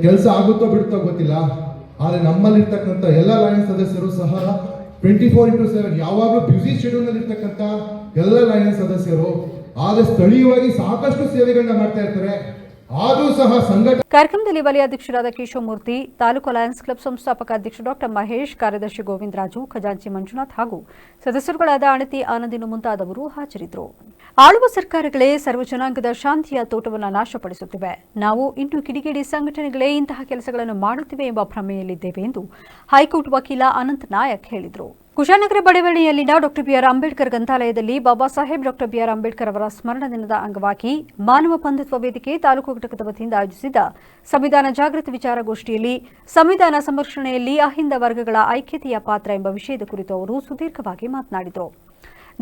ಕೆಲಸ ಆಗುತ್ತೋ ಬಿಡುತ್ತೋ ಗೊತ್ತಿಲ್ಲ. ಆದ್ರೆ ನಮ್ಮಲ್ಲಿರ್ತಕ್ಕಂಥ ಎಲ್ಲ ಲಯನ್ಸ್ ಸದಸ್ಯರು ಸಹ 24/7 ಯಾವಾಗಲೂ ಬ್ಯುಸಿ ಶೆಡ್ಯೂಲ್ ನಲ್ಲಿ ಇರ್ತಕ್ಕಂಥ ಎಲ್ಲ ಲಯನ್ಸ್ ಸದಸ್ಯರು ಆದ್ರೆ ಸ್ಥಳೀಯವಾಗಿ ಸಾಕಷ್ಟು ಸೇವೆಗಳನ್ನ ಮಾಡ್ತಾ ಇರ್ತಾರೆ. ಆದರೂ ಸಹ
ಕಾರ್ಯಕ್ರಮದಲ್ಲಿ ವಲಯಾಧ್ಯಕ್ಷರಾದ ಕೇಶವಮೂರ್ತಿ, ತಾಲೂಕು ಲಯನ್ಸ್ ಕ್ಲಬ್ ಸಂಸ್ಥಾಪಕ ಅಧ್ಯಕ್ಷ ಡಾಕ್ಟರ್ ಮಹೇಶ್, ಕಾರ್ಯದರ್ಶಿ ಗೋವಿಂದರಾಜು, ಖಜಾಂಚಿ ಮಂಜುನಾಥ್ ಹಾಗೂ ಸದಸ್ಯರುಗಳಾದ ಅಣತಿ ಆನಂದಿನು ಮುಂತಾದವರು ಹಾಜರಿದ್ದರು. ಆಳುವ ಸರ್ಕಾರಗಳೇ ಸರ್ವ ಜನಾಂಗದ ಶಾಂತಿಯ ತೋಟವನ್ನು ನಾಶಪಡಿಸುತ್ತಿವೆ. ನಾವು ಇನ್ನು ಕಿಡಿಗೇಡಿ ಸಂಘಟನೆಗಳೇ ಇಂತಹ ಕೆಲಸಗಳನ್ನು ಮಾಡುತ್ತಿವೆ ಎಂಬ ಭ್ರಮೆಯಲ್ಲಿದ್ದೇವೆ ಎಂದು ಹೈಕೋರ್ಟ್ ವಕೀಲ ಅನಂತ್ ನಾಯಕ್ ಹೇಳಿದರು. ಕುಶಾನಗರ ಬಡಾವಣೆಯಲ್ಲಿನ ಡಾಕ್ಟರ್ ಬಿಆರ್ ಅಂಬೇಡ್ಕರ್ ಗ್ರಂಥಾಲಯದಲ್ಲಿ ಬಾಬಾ ಸಾಹೇಬ್ ಡಾಕ್ಟರ್ ಬಿಆರ್ ಅಂಬೇಡ್ಕರ್ ಅವರ ಸ್ಮರಣ ದಿನದ ಅಂಗವಾಗಿ ಮಾನವ ಬಂಧುತ್ವ ವೇದಿಕೆ ತಾಲೂಕು ಘಟಕದ ವತಿಯಿಂದ ಆಯೋಜಿಸಿದ್ದ ಸಂವಿಧಾನ ಜಾಗೃತಿ ವಿಚಾರಗೋಷ್ಠಿಯಲ್ಲಿ ಸಂವಿಧಾನ ಸಂರಕ್ಷಣೆಯಲ್ಲಿ ಅಹಿಂದ ವರ್ಗಗಳ ಐಕ್ಯತೆಯ ಪಾತ್ರ ಎಂಬ ವಿಷಯದ ಕುರಿತು ಅವರು ಸುದೀರ್ಘವಾಗಿ ಮಾತನಾಡಿದರು.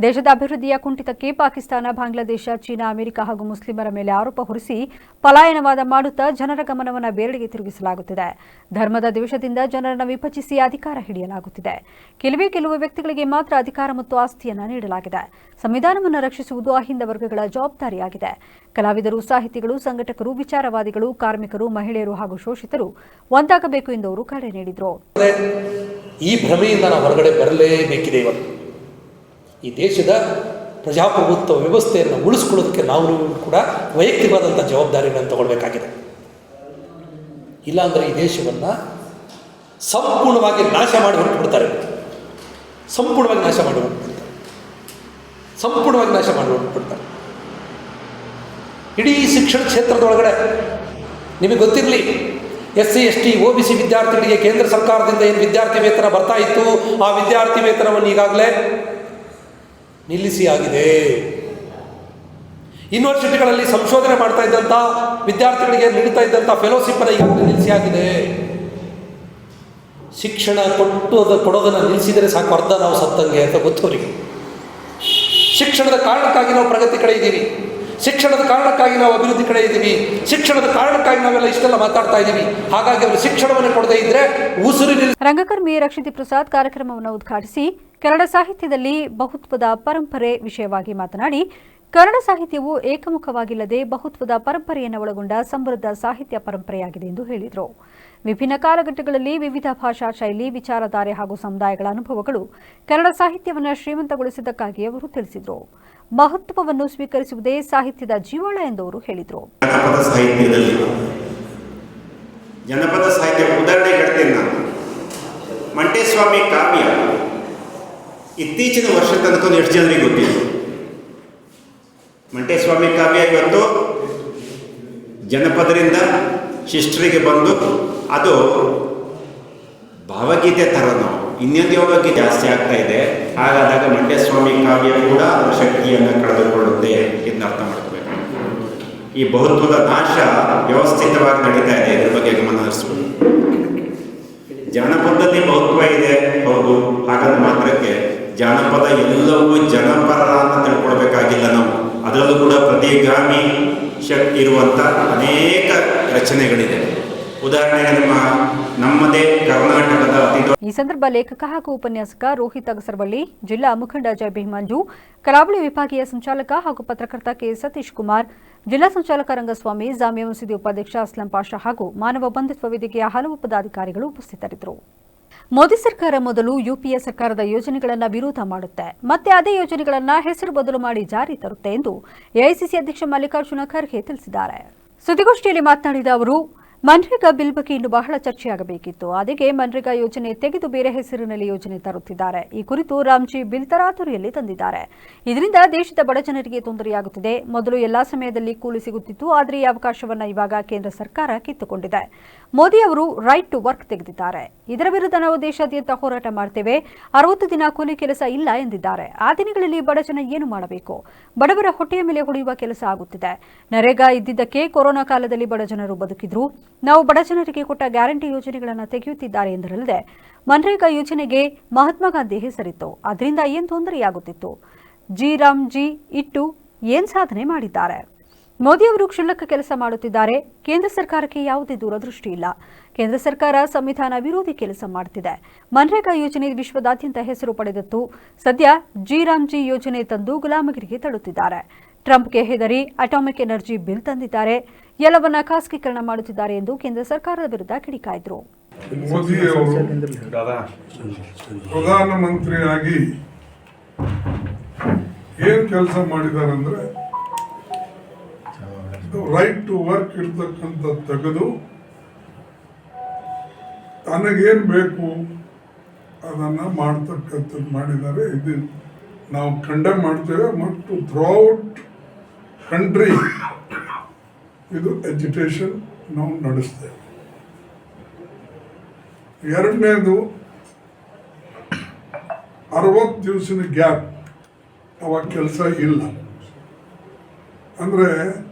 ದೇಶದ ಅಭಿವೃದ್ಧಿಯ ಕುಂಠಿತಕ್ಕೆ ಪಾಕಿಸ್ತಾನ, ಬಾಂಗ್ಲಾದೇಶ, ಚೀನಾ, ಅಮೆರಿಕ ಹಾಗೂ ಮುಸ್ಲಿಮರ ಮೇಲೆ ಆರೋಪ ಹೊರಿಸಿ ಪಲಾಯನವಾದ ಮಾಡುತ್ತಾ ಜನರ ಗಮನವನ್ನು ಬೇರೆಡೆಗೆ ತಿರುಗಿಸಲಾಗುತ್ತಿದೆ. ಧರ್ಮದ ದ್ವೇಷದಿಂದ ಜನರನ್ನು ವಿಭಜಿಸಿ ಅಧಿಕಾರ ಹಿಡಿಯಲಾಗುತ್ತಿದೆ. ಕೆಲವು ವ್ಯಕ್ತಿಗಳಿಗೆ ಮಾತ್ರ ಅಧಿಕಾರ ಮತ್ತು ಆಸ್ತಿಯನ್ನು ನೀಡಲಾಗಿದೆ. ಸಂವಿಧಾನವನ್ನು ರಕ್ಷಿಸುವುದು ಅಹಿಂದ ವರ್ಗಗಳ ಜವಾಬ್ದಾರಿಯಾಗಿದೆ. ಕಲಾವಿದರು, ಸಾಹಿತಿಗಳು, ಸಂಘಟಕರು, ವಿಚಾರವಾದಿಗಳು, ಕಾರ್ಮಿಕರು, ಮಹಿಳೆಯರು ಹಾಗೂ ಶೋಷಿತರು ಒಂದಾಗಬೇಕು ಎಂದು ಅವರು ಕರೆ ನೀಡಿದರು.
ಈ ಭ್ರಮೆಯಿಂದ ನಾವು ಹೊರಗಡೆ ಬರಲೇಬೇಕಿದೆ. ಇವತ್ತು ಈ ದೇಶದ ಪ್ರಜಾಪ್ರಭುತ್ವ ವ್ಯವಸ್ಥೆಯನ್ನು ಉಳಿಸ್ಕೊಳ್ಳೋದಕ್ಕೆ ನಾವು ಕೂಡ ವೈಯಕ್ತಿಕವಾದಂಥ ಜವಾಬ್ದಾರಿಗಳನ್ನು ತಗೊಳ್ಬೇಕಾಗಿದೆ. ಇಲ್ಲಾಂದರೆ ಈ ದೇಶವನ್ನು ಸಂಪೂರ್ಣವಾಗಿ ನಾಶ ಮಾಡಿ ಹೊರಟುಬಿಡ್ತಾರೆ. ಸಂಪೂರ್ಣವಾಗಿ ನಾಶ ಮಾಡಿ ಹೊರಟುಬಿಡ್ತಾರೆ. ಇಡೀ ಶಿಕ್ಷಣ ಕ್ಷೇತ್ರದೊಳಗಡೆ ನಿಮಗೆ ಗೊತ್ತಿರಲಿ, SC, ST, OBC ವಿದ್ಯಾರ್ಥಿಗಳಿಗೆ ಕೇಂದ್ರ ಸರ್ಕಾರದಿಂದ ಏನು ವಿದ್ಯಾರ್ಥಿ ವೇತನ ಬರ್ತಾ ಇತ್ತು, ಆ ವಿದ್ಯಾರ್ಥಿ ವೇತನವನ್ನು ಈಗಾಗಲೇ ನಿಲ್ಲಿಸಿ ಆಗಿದೆ. ಯೂನಿವರ್ಸಿಟಿಗಳಲ್ಲಿ ಸಂಶೋಧನೆ ಮಾಡ್ತಾ ಇದ್ದಂಥ ವಿದ್ಯಾರ್ಥಿಗಳಿಗೆ ನೀಡ್ತಾ ಇದ್ದಂಥ ಫೆಲೋಶಿಪ್ಪನ್ನು ಈಗಾಗಲೇ ನಿಲ್ಲಿಸಿ ಆಗಿದೆ. ಶಿಕ್ಷಣ ಕೊಡೋದನ್ನು ನಿಲ್ಲಿಸಿದರೆ ಸಾಕು, ಅರ್ಧ ನಾವು ಸತ್ತಂಗೆ ಅಂತ ಗೊತ್ತವರಿಗೆ. ಶಿಕ್ಷಣದ ಕಾರಣಕ್ಕಾಗಿ ನಾವು ಪ್ರಗತಿ ಕಡೆ ಇದ್ದೀವಿ, ಶಿಕ್ಷಣದ ಕಾರಣಕ್ಕಾಗಿ ನಾವು ಅಭಿವೃದ್ಧಿ ಕಡೆ ಇದ್ದೀವಿ, ಶಿಕ್ಷಣದ ಕಾರಣಕ್ಕಾಗಿ ನಾವೆಲ್ಲ ಇಷ್ಟೆಲ್ಲ ಮಾತಾಡ್ತಾ ಇದ್ದೀವಿ. ಹಾಗಾಗಿ ಅವರು ಶಿಕ್ಷಣವನ್ನು ಕೊಡದೇ ಇದ್ರೆ ಉಸಿರು.
ರಂಗಕರ್ಮಿ ರಕ್ಷಿತಿ ಪ್ರಸಾದ್ ಕಾರ್ಯಕ್ರಮವನ್ನು ಉದ್ಘಾಟಿಸಿ ಕನ್ನಡ ಸಾಹಿತ್ಯದಲ್ಲಿ ಬಹುತ್ವದ ಪರಂಪರೆ ವಿಷಯವಾಗಿ ಮಾತನಾಡಿ, ಕನ್ನಡ ಸಾಹಿತ್ಯವು ಏಕಮುಖವಾಗಿಲ್ಲದೆ ಬಹುತ್ವದ ಪರಂಪರೆಯನ್ನು ಒಳಗೊಂಡ ಸಮೃದ್ಧ ಸಾಹಿತ್ಯ ಪರಂಪರೆಯಾಗಿದೆ ಎಂದು ಹೇಳಿದರು. ವಿಭಿನ್ನ ಕಾಲಘಟ್ಟಗಳಲ್ಲಿ ವಿವಿಧ ಭಾಷಾ ಶೈಲಿ, ವಿಚಾರಧಾರೆ ಹಾಗೂ ಸಮುದಾಯಗಳ ಅನುಭವಗಳು ಕನ್ನಡ ಸಾಹಿತ್ಯವನ್ನು ಶ್ರೀಮಂತಗೊಳಿಸಿದ್ದಕ್ಕಾಗಿ ಅವರು ತಿಳಿಸಿದರು. ಮಹತ್ವವನ್ನು ಸ್ವೀಕರಿಸುವುದೇ ಸಾಹಿತ್ಯದ ಜೀವಾಳ ಎಂದು ಅವರು ಹೇಳಿದರು.
ಜನಪದ ಸಾಹಿತ್ಯ ಉದಾಹರಣೆ ಹೇಳ್ತೇನೆ ನಾನು. ಮಂಟೇಸ್ವಾಮಿ ಕಾವ್ಯ ಇತ್ತೀಚಿನ ವರ್ಷ ತನಕ ಎಷ್ಟು ಜನರಿಗೆ ಗೊತ್ತಿದೆ? ಮಂಟೇಸ್ವಾಮಿ ಕಾವ್ಯ ಇವತ್ತು ಜನಪದರಿಂದ ಶಿಷ್ಟರಿಗೆ ಬಂದು ಅದು ಭಾವಗೀತೆ ಥರನೋ ಇನ್ನೊಂದು ಯೋಗಕ್ಕೆ ಜಾಸ್ತಿ ಆಗ್ತಾ ಇದೆ. ಹಾಗಾದಾಗ ಮಂಟೇಸ್ವಾಮಿ ಕಾವ್ಯ ಕೂಡ ಅದರ ಶಕ್ತಿಯನ್ನು ಕಳೆದುಕೊಳ್ಳುತ್ತೆ ಎಂದು ಅರ್ಥ ಮಾಡ್ಕೋಬೇಕು. ಈ ಬಹುತ್ವದ ನಾಶ ವ್ಯವಸ್ಥಿತವಾಗಿ ನಡೀತಾ ಇದೆ, ಇದ್ರ ಬಗ್ಗೆ ಗಮನ ಹರಿಸಬೇಕು. ಜಾನಪದದಲ್ಲಿ ಬಹುತ್ವ ಇದೆ, ಹೌದು. ಹಾಗಾದ ಮಾತ್ರಕ್ಕೆ ಜಾನಪದ ಎಲ್ಲವೂ ಜನಪರ ಅಂತ ತಿಳ್ಕೊಳ್ಬೇಕಾಗಿಲ್ಲ ನಾವು. ಅದರಲ್ಲೂ ಕೂಡ ಪ್ರತಿಗಾಮಿ ಶಕ್ತಿ ಇರುವಂಥ ಅನೇಕ ರಚನೆಗಳಿದೆ. ಉದಾಹರಣೆಗೆ ನಮ್ಮದೇ ಕರ್ನಾಟಕದ
ಈ ಸಂದರ್ಭ ಲೇಖಕ ಹಾಗೂ ಉಪನ್ಯಾಸಕ ರೋಹಿತ್ ಅಗಸರವಳ್ಳಿ, ಜಿಲ್ಲಾ ಮುಖಂಡ ಜಯಭೀಮ್ ಮಂಜು, ಕರಾವಳಿ ವಿಭಾಗೀಯ ಸಂಚಾಲಕ ಹಾಗೂ ಪತ್ರಕರ್ತ ಕೆ ಸತೀಶ್ ಕುಮಾರ್, ಜಿಲ್ಲಾ ಸಂಚಾಲಕ ರಂಗಸ್ವಾಮಿ, ಜಾಮಿಯಾ ಮಸೀದಿ ಉಪಾಧ್ಯಕ್ಷ ಅಸ್ಲಂ ಪಾಷಾ ಹಾಗೂ ಮಾನವ ಬಂಧುತ್ವ ವೇದಿಕೆಯ ಹಲವು ಪದಾಧಿಕಾರಿಗಳು ಉಪಸ್ಥಿತರಿದ್ದರು. ಮೋದಿ ಸರ್ಕಾರ ಮೊದಲು ಯುಪಿಎ ಸರ್ಕಾರದ ಯೋಜನೆಗಳನ್ನು ವಿರೋಧ ಮಾಡುತ್ತೆ, ಮತ್ತೆ ಅದೇ ಯೋಜನೆಗಳನ್ನು ಹೆಸರು ಬದಲು ಮಾಡಿ ಜಾರಿ ತರುತ್ತೆ ಎಂದು ಎಐಸಿಸಿ ಅಧ್ಯಕ್ಷ ಮಲ್ಲಿಕಾರ್ಜುನ ಖರ್ಗೆ ತಿಳಿಸಿದ್ದಾರೆ. ಸುದ್ದಿಗೋಷ್ಠಿಯಲ್ಲಿ ಮಾತನಾಡಿದ ಅವರು, ಮನ್ರೇಗಾ ಬಿಲ್ ಬಗ್ಗೆ ಇನ್ನು ಬಹಳ ಚರ್ಚೆಯಾಗಬೇಕಿತ್ತು. ಅದಕ್ಕೆ ಮನ್ರೇಗಾ ಯೋಜನೆ ತೆಗೆದು ಬೇರೆ ಹೆಸರಿನಲ್ಲಿ ಯೋಜನೆ ತರುತ್ತಿದ್ದಾರೆ. ಈ ಕುರಿತು ರಾಮ್ಜಿ ಬಿಲ್ ತರಾತುರಿಯಲ್ಲಿ ತಂದಿದ್ದಾರೆ. ಇದರಿಂದ ದೇಶದ ಬಡ ಜನರಿಗೆ ತೊಂದರೆಯಾಗುತ್ತಿದೆ. ಮೊದಲು ಎಲ್ಲಾ ಸಮಯದಲ್ಲಿ ಕೂಲಿ ಸಿಗುತ್ತಿತ್ತು, ಆದರೆ ಈ ಅವಕಾಶವನ್ನು ಇವಾಗ ಕೇಂದ್ರ ಸರ್ಕಾರ ಕಿತ್ತುಕೊಂಡಿದೆ. ಮೋದಿ ಅವರು ರೈಟ್ ಟು ವರ್ಕ್ ತೆಗೆದಿದ್ದಾರೆ. ಇದರ ವಿರುದ್ಧ ನಾವು ದೇಶಾದ್ಯಂತ ಹೋರಾಟ ಮಾಡ್ತೇವೆ. 60 ದಿನ ಕೂಲಿ ಕೆಲಸ ಇಲ್ಲ ಎಂದಿದ್ದಾರೆ. ಆ ದಿನಗಳಲ್ಲಿ ಬಡ ಜನ ಏನು ಮಾಡಬೇಕು? ಬಡವರ ಹೊಟ್ಟೆಯ ಮೇಲೆ ಹೊಡೆಯುವ ಕೆಲಸ ಆಗುತ್ತಿದೆ. ನರೇಗಾ ಇದ್ದಿದ್ದಕ್ಕೆ ಕೊರೋನಾ ಕಾಲದಲ್ಲಿ ಬಡ ಜನರು ಬದುಕಿದ್ರು. ನಾವು ಬಡ ಜನರಿಗೆ ಕೊಟ್ಟ ಗ್ಯಾರಂಟಿ ಯೋಜನೆಗಳನ್ನು ತೆಗೆಯುತ್ತಿದ್ದಾರೆ ಎಂದರಲ್ಲದೆ, ಮನ್ರೇಗಾ ಯೋಜನೆಗೆ ಮಹಾತ್ಮ ಗಾಂಧಿ ಹೆಸರಿತ್ತು, ಅದರಿಂದ ಏನು ತೊಂದರೆಯಾಗುತ್ತಿತ್ತು? ರಾಮ್ಜಿ ಇಟ್ಟು ಏನ್ ಸಾಧನೆ ಮಾಡಿದ್ದಾರೆ? ಮೋದಿ ಅವರು ಕ್ಷುಲ್ಲಕ ಕೆಲಸ ಮಾಡುತ್ತಿದ್ದಾರೆ. ಕೇಂದ್ರ ಸರ್ಕಾರಕ್ಕೆ ಯಾವುದೇ ದೂರದೃಷ್ಟಿ ಇಲ್ಲ. ಕೇಂದ್ರ ಸರ್ಕಾರ ಸಂವಿಧಾನ ವಿರೋಧಿ ಕೆಲಸ ಮಾಡುತ್ತಿದೆ. ಮನ್ರೇಗಾ ಯೋಜನೆ ವಿಶ್ವದಾದ್ಯಂತ ಹೆಸರು ಪಡೆದಿತ್ತು. ಸದ್ಯ ರಾಮ್ಜಿ ಯೋಜನೆ ತಂದು ಗುಲಾಮಗಿರಿಗೆ ತಳ್ಳುತ್ತಿದ್ದಾರೆ. ಟ್ರಂಪ್ಗೆ ಹೆದರಿ ಅಟಾಮಿಕ್ ಎನರ್ಜಿ ಬಿಲ್ ತಂದಿದ್ದಾರೆ. ಎಲ್ಲವನ್ನ ಖಾಸಗೀಕರಣ ಮಾಡುತ್ತಿದ್ದಾರೆ ಎಂದು ಕೇಂದ್ರ ಸರ್ಕಾರದ ವಿರುದ್ಧ ಕಿಡಿಕಾಯಿದ್ರು.
ಮೋದಿ ಅವರು ಪ್ರಧಾನಮಂತ್ರಿಯಾಗಿ ಏನ್ ಕೆಲಸ ಮಾಡಿದ್ದಾರೆ ಅಂದ್ರೆ, ರೈಟ್ ಟು ವರ್ಕ್ ಇರ್ತಕ್ಕಂಥ ತೆಗೆದು ತನಗೇನ್ ಬೇಕು ಅದನ್ನ ಮಾಡ್ತಕ್ಕಂಥದ್ದು ಮಾಡಿದ್ದಾರೆ. ಇದು ನಾವು ಕಂಡೆಮ್ ಮಾಡ್ತೇವೆ ಮತ್ತು ಥ್ರೂಔಟ್ ಕಂಟ್ರಿ ಇದು ಎಜುಕೇಶನ್ ನಾವು ನಡೆಸ್ತೇವೆ. ಎರಡನೇದು 60 ದಿವಸದ ಗ್ಯಾಪ್, ಅವಾಗ ಕೆಲಸ ಇಲ್ಲ ಅಂದ್ರೆ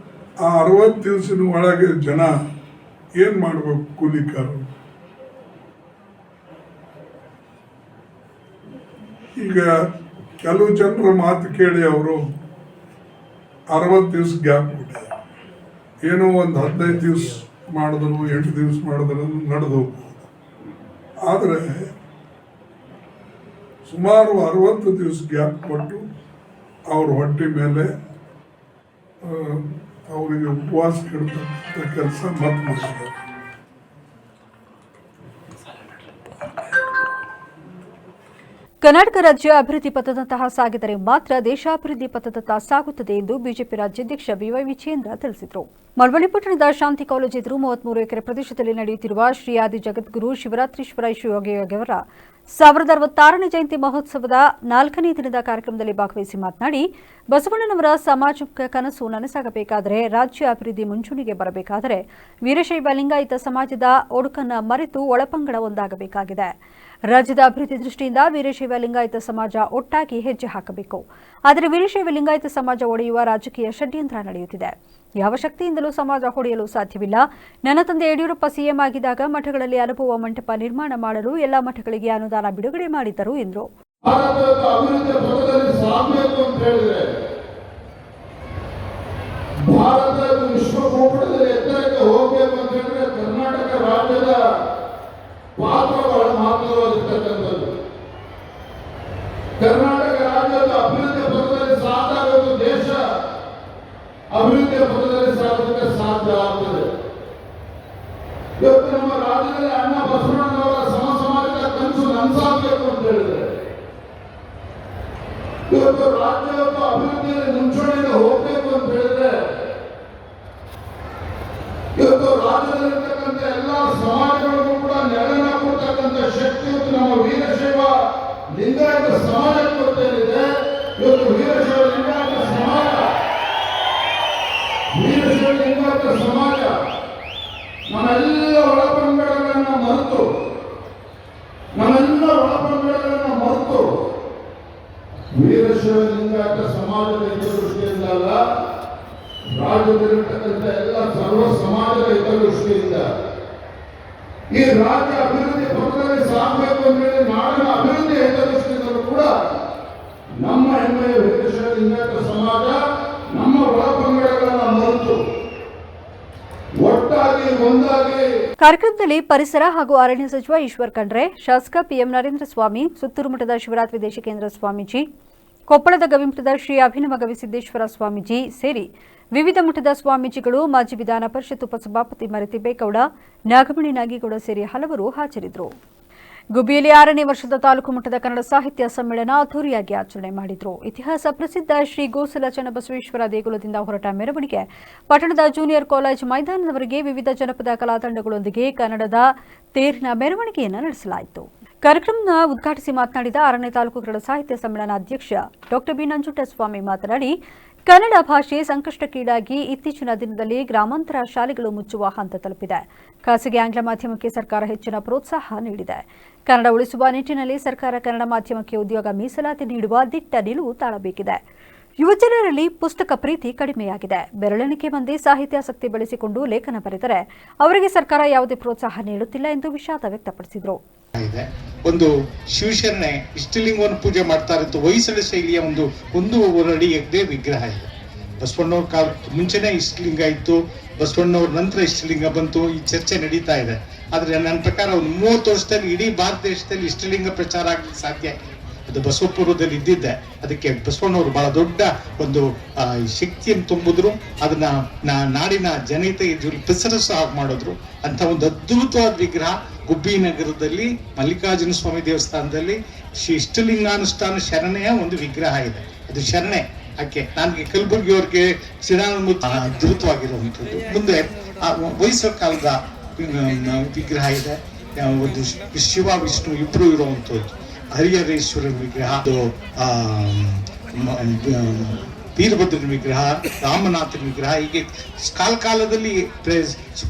ಆ 60 ದಿವಸದ ಒಳಗೆ ಜನ ಏನ್ ಮಾಡಬೇಕು? ಕೂಲಿಕಾರರು. ಈಗ ಕೆಲವು ಜನರ ಮಾತು ಕೇಳಿ ಅವರು 60 ದಿವಸ ಗ್ಯಾಪ್ ಕೊಟ್ಟಿದ್ದಾರೆ. ಏನೋ ಒಂದು 15 ದಿವಸ ಮಾಡಿದ್ರು, 8 ದಿವಸ ಮಾಡಿದ್ರು ನಡೆದು ಹೋಗ್ಬೋದು. ಆದರೆ ಸುಮಾರು 60 ದಿವಸ ಗ್ಯಾಪ್ ಕೊಟ್ಟು ಅವ್ರ ಹೊಟ್ಟೆ ಮೇಲೆ ಅವರಿಗೆ ಉಪವಾಸ ಕೆಡ್ತಕ್ಕಂಥ ಕೆಲಸ ಮತ್ತೆ ಮಾಡಿದ್ದಾರೆ.
ಕರ್ನಾಟಕ ರಾಜ್ಯ ಅಭಿವೃದ್ಧಿ ಪಥದಂತಹ ಸಾಗಿದರೆ ಮಾತ್ರ ದೇಶಾಭಿವೃದ್ಧಿ ಪಥದತ್ತ ಸಾಗುತ್ತದೆ ಎಂದು ಬಿಜೆಪಿ ರಾಜ್ಯಾಧ್ಯಕ್ಷ ಬಿವೈ ವಿಜಯೇಂದ್ರ ತಿಳಿಸಿದರು. ಮಳವಳ್ಳಿ ಪಟ್ಟಣದ ಶಾಂತಿ ಕಾಲೇಜು ಎದುರು 33 ಎಕರೆ ಪ್ರದೇಶದಲ್ಲಿ ನಡೆಯುತ್ತಿರುವ ಶ್ರೀ ಆದಿ ಜಗದ್ಗುರು ಶಿವರಾತ್ರೀಶ್ವರ ಶಿವಯೋಗಿಯವರ 1066ನೇ ಜಯಂತಿ ಮಹೋತ್ಸವದ 4ನೇ ದಿನದ ಕಾರ್ಯಕ್ರಮದಲ್ಲಿ ಭಾಗವಹಿಸಿ ಮಾತನಾಡಿ, ಬಸವಣ್ಣನವರ ಸಮಾಜ ಕನಸು ನನಸಾಗಬೇಕಾದರೆ, ರಾಜ್ಯ ಅಭಿವೃದ್ಧಿ ಮುಂಚೂಣಿಗೆ ಬರಬೇಕಾದರೆ ವೀರಶೈವ ಲಿಂಗಾಯತ ಸಮಾಜದ ಒಡುಕನ್ನು ಮರೆತು ಒಳಪಂಗಡ ಒಂದಾಗಬೇಕಾಗಿದೆ. ರಾಜ್ಯದ ಅಭಿವೃದ್ಧಿ ದೃಷ್ಟಿಯಿಂದ ವೀರಶೈವ ಲಿಂಗಾಯತ ಸಮಾಜ ಒಟ್ಟಾಗಿ ಹೆಜ್ಜೆ ಹಾಕಬೇಕು. ಆದರೆ ವೀರಶೈವ ಲಿಂಗಾಯತ ಸಮಾಜ ಒಡೆಯುವ ರಾಜಕೀಯ ಷಡ್ಯಂತ್ರ ನಡೆಯುತ್ತಿದೆ. ಯಾವ ಶಕ್ತಿಯಿಂದಲೂ ಸಮಾಜ ಹೊಡೆಯಲು ಸಾಧ್ಯವಿಲ್ಲ. ನನ್ನ ತಂದೆ ಯಡಿಯೂರಪ್ಪ ಸಿಎಂ ಆಗಿದ್ದಾಗ ಮಠಗಳಲ್ಲಿ ಅನುಭವ ಮಂಟಪ ನಿರ್ಮಾಣ ಮಾಡಲು ಎಲ್ಲಾ ಮಠಗಳಿಗೆ ಅನುದಾನ ಬಿಡುಗಡೆ ಮಾಡಿದ್ದರು ಎಂದರು.
ಕರ್ನಾಟಕ ರಾಜ್ಯದ ಪಾತ್ರ ಬಹಳ ಮಹತ್ವವಾಗಿರ್ತಕ್ಕಂಥದ್ದು. ಕರ್ನಾಟಕ ರಾಜ್ಯದ ಅಭಿವೃದ್ಧಿ ಪಥದಲ್ಲಿ ಸಾಕಾಗೋದು ದೇಶ ಅಭಿವೃದ್ಧಿಯ ಪಥದಲ್ಲಿ ಸಾಗೋದಕ್ಕೆ ಸಾಧ್ಯ ಆಗ್ತದೆ. ಇವತ್ತು ನಮ್ಮ ರಾಜ್ಯದಲ್ಲಿ ಅಣ್ಣ ಬಸವಣ್ಣನವರ ಸಮಾಜದ ಕನಸು ನನಸಾಗಬೇಕು ಅಂತ ಹೇಳಿದ್ರೆ, ಇವತ್ತು ರಾಜ್ಯವನ್ನು ಅಭಿವೃದ್ಧಿಯಲ್ಲಿ ಮುಂಚೂಣಿಗೆ ಹೋಗಬೇಕು ಅಂತ ಹೇಳಿದ್ರೆ, ಇವತ್ತು ರಾಜ್ಯದಲ್ಲಿರ್ತಕ್ಕಂಥ ಎಲ್ಲ ಸಮಾಜಗಳಿಗೂ ಕೂಡ ನೆರಳನ್ನ ಕೊಡ್ತಕ್ಕಂಥ ಶಕ್ತಿ ಇವತ್ತು ನಮ್ಮ ವೀರಶೈವ ಲಿಂಗಾಯತ ಸಮಾಜಕ್ಕೆ ಗೊತ್ತೇನಿದೆ. ಇವತ್ತು ವೀರಶೈವ ಲಿಂಗಾಯತ ಸಮಾಜ ನಮ್ಮೆಲ್ಲ ಒಳಪಂಗಡಗಳನ್ನು ಮರೆತು ವೀರಶೈವ ಲಿಂಗಾಯತ ಸಮಾಜದ ಹಿತದೃಷ್ಟಿಯಿಂದ ಅಲ್ಲ, ರಾಜ್ಯದಲ್ಲಿರ್ತಕ್ಕಂಥ ಎಲ್ಲ ಸರ್ವ ಸಮಾಜದ ಹಿತದೃಷ್ಟಿಯಿಂದ ಈ ರಾಜ್ಯ ಅಭಿವೃದ್ಧಿ ಪಥದಲ್ಲಿ ಸಾಗಬೇಕು ಅಂದ್ರೆ ನಾಡಿನ ಅಭಿವೃದ್ಧಿ ಹಿತದೃಷ್ಟಿಯಿಂದಲೂ ಕೂಡ ನಮ್ಮ ಹೆಮ್ಮೆಯ ವೀರಶೈವ ಲಿಂಗಾಯತ ಸಮಾಜ ನಮ್ಮ ಒಳಪಂಗಡಗಳನ್ನು ಮರೆತು ಒಟ್ಟಾಗಿ ಒಂದಾಗಿ
ಕಾರ್ಯಕ್ರಮದಲ್ಲಿ ಪರಿಸರ ಹಾಗೂ ಅರಣ್ಯ ಸಚಿವ ಈಶ್ವರ್ ಖಂಡ್ರೆ, ಶಾಸಕ ಪಿಎಂ ನರೇಂದ್ರ ಸ್ವಾಮಿ, ಸುತ್ತೂರು ಮಠದ ಶಿವರಾತ್ರಿ ದೇಶಿಕೇಂದ್ರ ಸ್ವಾಮೀಜಿ, ಕೊಪ್ಪಳದ ಗವಿಮಠದ ಶ್ರೀ ಅಭಿನವ ಗವಿಸಿದ್ದೇಶ್ವರ ಸ್ವಾಮೀಜಿ ಸೇರಿ ವಿವಿಧ ಮಠದ ಸ್ವಾಮೀಜಿಗಳು, ಮಾಜಿ ವಿಧಾನ ಪರಿಷತ್ ಉಪಸಭಾಪತಿ ಮರಿತಿಬ್ಬೇಗೌಡ, ನಾಗಮಣಿ ನಾಗೇಗೌಡ ಸೇರಿ ಹಲವರು ಹಾಜರಿದ್ದರು. ಗುಬ್ಬಿಯಲ್ಲಿ 6ನೇ ವರ್ಷದ ತಾಲೂಕು ಮಟ್ಟದ ಕನ್ನಡ ಸಾಹಿತ್ಯ ಸಮ್ಮೇಳನ ಅದ್ದೂರಿಯಾಗಿ ಆಚರಣೆ ಮಾಡಿದರು. ಇತಿಹಾಸ ಪ್ರಸಿದ್ಧ ಶ್ರೀ ಗೋಸಲ ಚನ್ನಬಸವೇಶ್ವರ ದೇಗುಲದಿಂದ ಹೊರಟ ಮೆರವಣಿಗೆ ಪಟ್ಟಣದ ಜೂನಿಯರ್ ಕಾಲೇಜ್ ಮೈದಾನದವರೆಗೆ ವಿವಿಧ ಜನಪದ ಕಲಾ ತಂಡಗಳೊಂದಿಗೆ ಕನ್ನಡದ ತೇರಿನ ಮೆರವಣಿಗೆಯನ್ನು ನಡೆಸಲಾಯಿತು. ಕಾರ್ಯಕ್ರಮ ಉದ್ಘಾಟಿಸಿ ಮಾತನಾಡಿದ 6ನೇ ತಾಲೂಕು ಕನ್ನಡ ಸಾಹಿತ್ಯ ಸಮ್ಮೇಳನ ಅಧ್ಯಕ್ಷ ಡಾ ಬಿ ನಂಜುಂಡಸ್ವಾಮಿ ಮಾತನಾಡಿ, ಕನ್ನಡ ಭಾಷೆ ಸಂಕಷ್ಟಕ್ಕೀಡಾಗಿ ಇತ್ತೀಚಿನ ದಿನದಲ್ಲಿ ಗ್ರಾಮಾಂತರ ಶಾಲೆಗಳು ಮುಚ್ಚುವ ಹಂತ ತಲುಪಿದೆ. ಖಾಸಗಿ ಆಂಗ್ಲ ಮಾಧ್ಯಮಕ್ಕೆ ಸರ್ಕಾರ ಹೆಚ್ಚಿನ ಪ್ರೋತ್ಸಾಹ ನೀಡಿದೆ. ಕನ್ನಡ ಉಳಿಸುವ ನಿಟ್ಟಿನಲ್ಲಿ ಸರ್ಕಾರ ಕನ್ನಡ ಮಾಧ್ಯಮಕ್ಕೆ ಉದ್ಯೋಗ ಮೀಸಲಾತಿ ನೀಡುವ ದಿಟ್ಟ ನಿಲುವು ತಾಳಬೇಕಿದೆ. ಯುವಜನರಲ್ಲಿ ಪುಸ್ತಕ ಪ್ರೀತಿ ಕಡಿಮೆಯಾಗಿದೆ. ಬೆರಳೆಣಿಕೆ ಮಂದಿ ಸಾಹಿತ್ಯಾಸಕ್ತಿ ಬೆಳೆಸಿಕೊಂಡು ಲೇಖನ ಬರೆದರೆ ಅವರಿಗೆ ಸರ್ಕಾರ ಯಾವುದೇ ಪ್ರೋತ್ಸಾಹ ನೀಡುತ್ತಿಲ್ಲ ಎಂದು ವಿಷಾದ ವ್ಯಕ್ತಪಡಿಸಿದರು.
ಒಂದು ಶಿವಶರಣೆ ಇಷ್ಟಲಿಂಗವನ್ನು ಪೂಜೆ ಮಾಡ್ತಾ ಇತ್ತು. ಹೊಯ್ಸಳ ಶೈಲಿಯ ಒಂದು ಅಡಿ ಎಗ್ದೆ ವಿಗ್ರಹ ಇದೆ. ಬಸವಣ್ಣವ್ರ ಕಾಲಕ್ಕೆ ಮುಂಚೆನೇ ಇಷ್ಟಲಿಂಗ ಇತ್ತು, ಬಸವಣ್ಣವ್ರ ನಂತರ ಇಷ್ಟಲಿಂಗ ಬಂತು. ಈ ಚರ್ಚೆ ನಡೀತಾ ಇದೆ. ಆದ್ರೆ ನನ್ನ ಪ್ರಕಾರ ಒಂದು 30 ವರ್ಷದಲ್ಲಿ ಇಡೀ ಭಾರತ ದೇಶದಲ್ಲಿ ಇಷ್ಟಲಿಂಗ ಪ್ರಚಾರ ಆಗ್ಲಿಕ್ಕೆ ಸಾಧ್ಯ. ಅದು ಬಸವಪುರದಲ್ಲಿ ಇದ್ದಿದ್ದೆ. ಅದಕ್ಕೆ ಬಸವಣ್ಣವರು ಬಹಳ ದೊಡ್ಡ ಒಂದು ಶಕ್ತಿಯನ್ನು ತುಂಬಿದ್ರು. ಅದನ್ನ ನಾಡಿನ ಜನತೆಗೆ ಪಸರಸ ಮಾಡಿದ್ರು. ಅಂತ ಒಂದು ಅದ್ಭುತವಾದ ವಿಗ್ರಹ ಗುಬ್ಬಿ ನಗರದಲ್ಲಿ ಮಲ್ಲಿಕಾರ್ಜುನ ಸ್ವಾಮಿ ದೇವಸ್ಥಾನದಲ್ಲಿ ಶ್ರೀ ಇಷ್ಟಲಿಂಗಾನುಷ್ಠಾನ ಶರಣೆಯ ಒಂದು ವಿಗ್ರಹ ಇದೆ. ಅದು ಶರಣೆ ಆಕೆ ನನಗೆ ಕಲಬುರ್ಗಿ ಅವ್ರಿಗೆ ಶ್ರೀರಾಮಮೂರ್ತಿ ಅದ್ಭುತವಾಗಿರುವಂಥದ್ದು. ಮುಂದೆ ಹೊಯ್ಸಳ ಕಾಲದ ವಿಗ್ರಹ ಇದೆ. ಒಂದು ಶಿವ ವಿಷ್ಣು ಇಬ್ರು ಇರುವಂಥದ್ದು. ಹರಿಹರೇಶ್ವರ ವಿಗ್ರಹ, ವೀರಭದ್ರನ ವಿಗ್ರಹ, ರಾಮನಾಥನ ವಿಗ್ರಹ, ಹೀಗೆ ಕಾಲದಲ್ಲಿ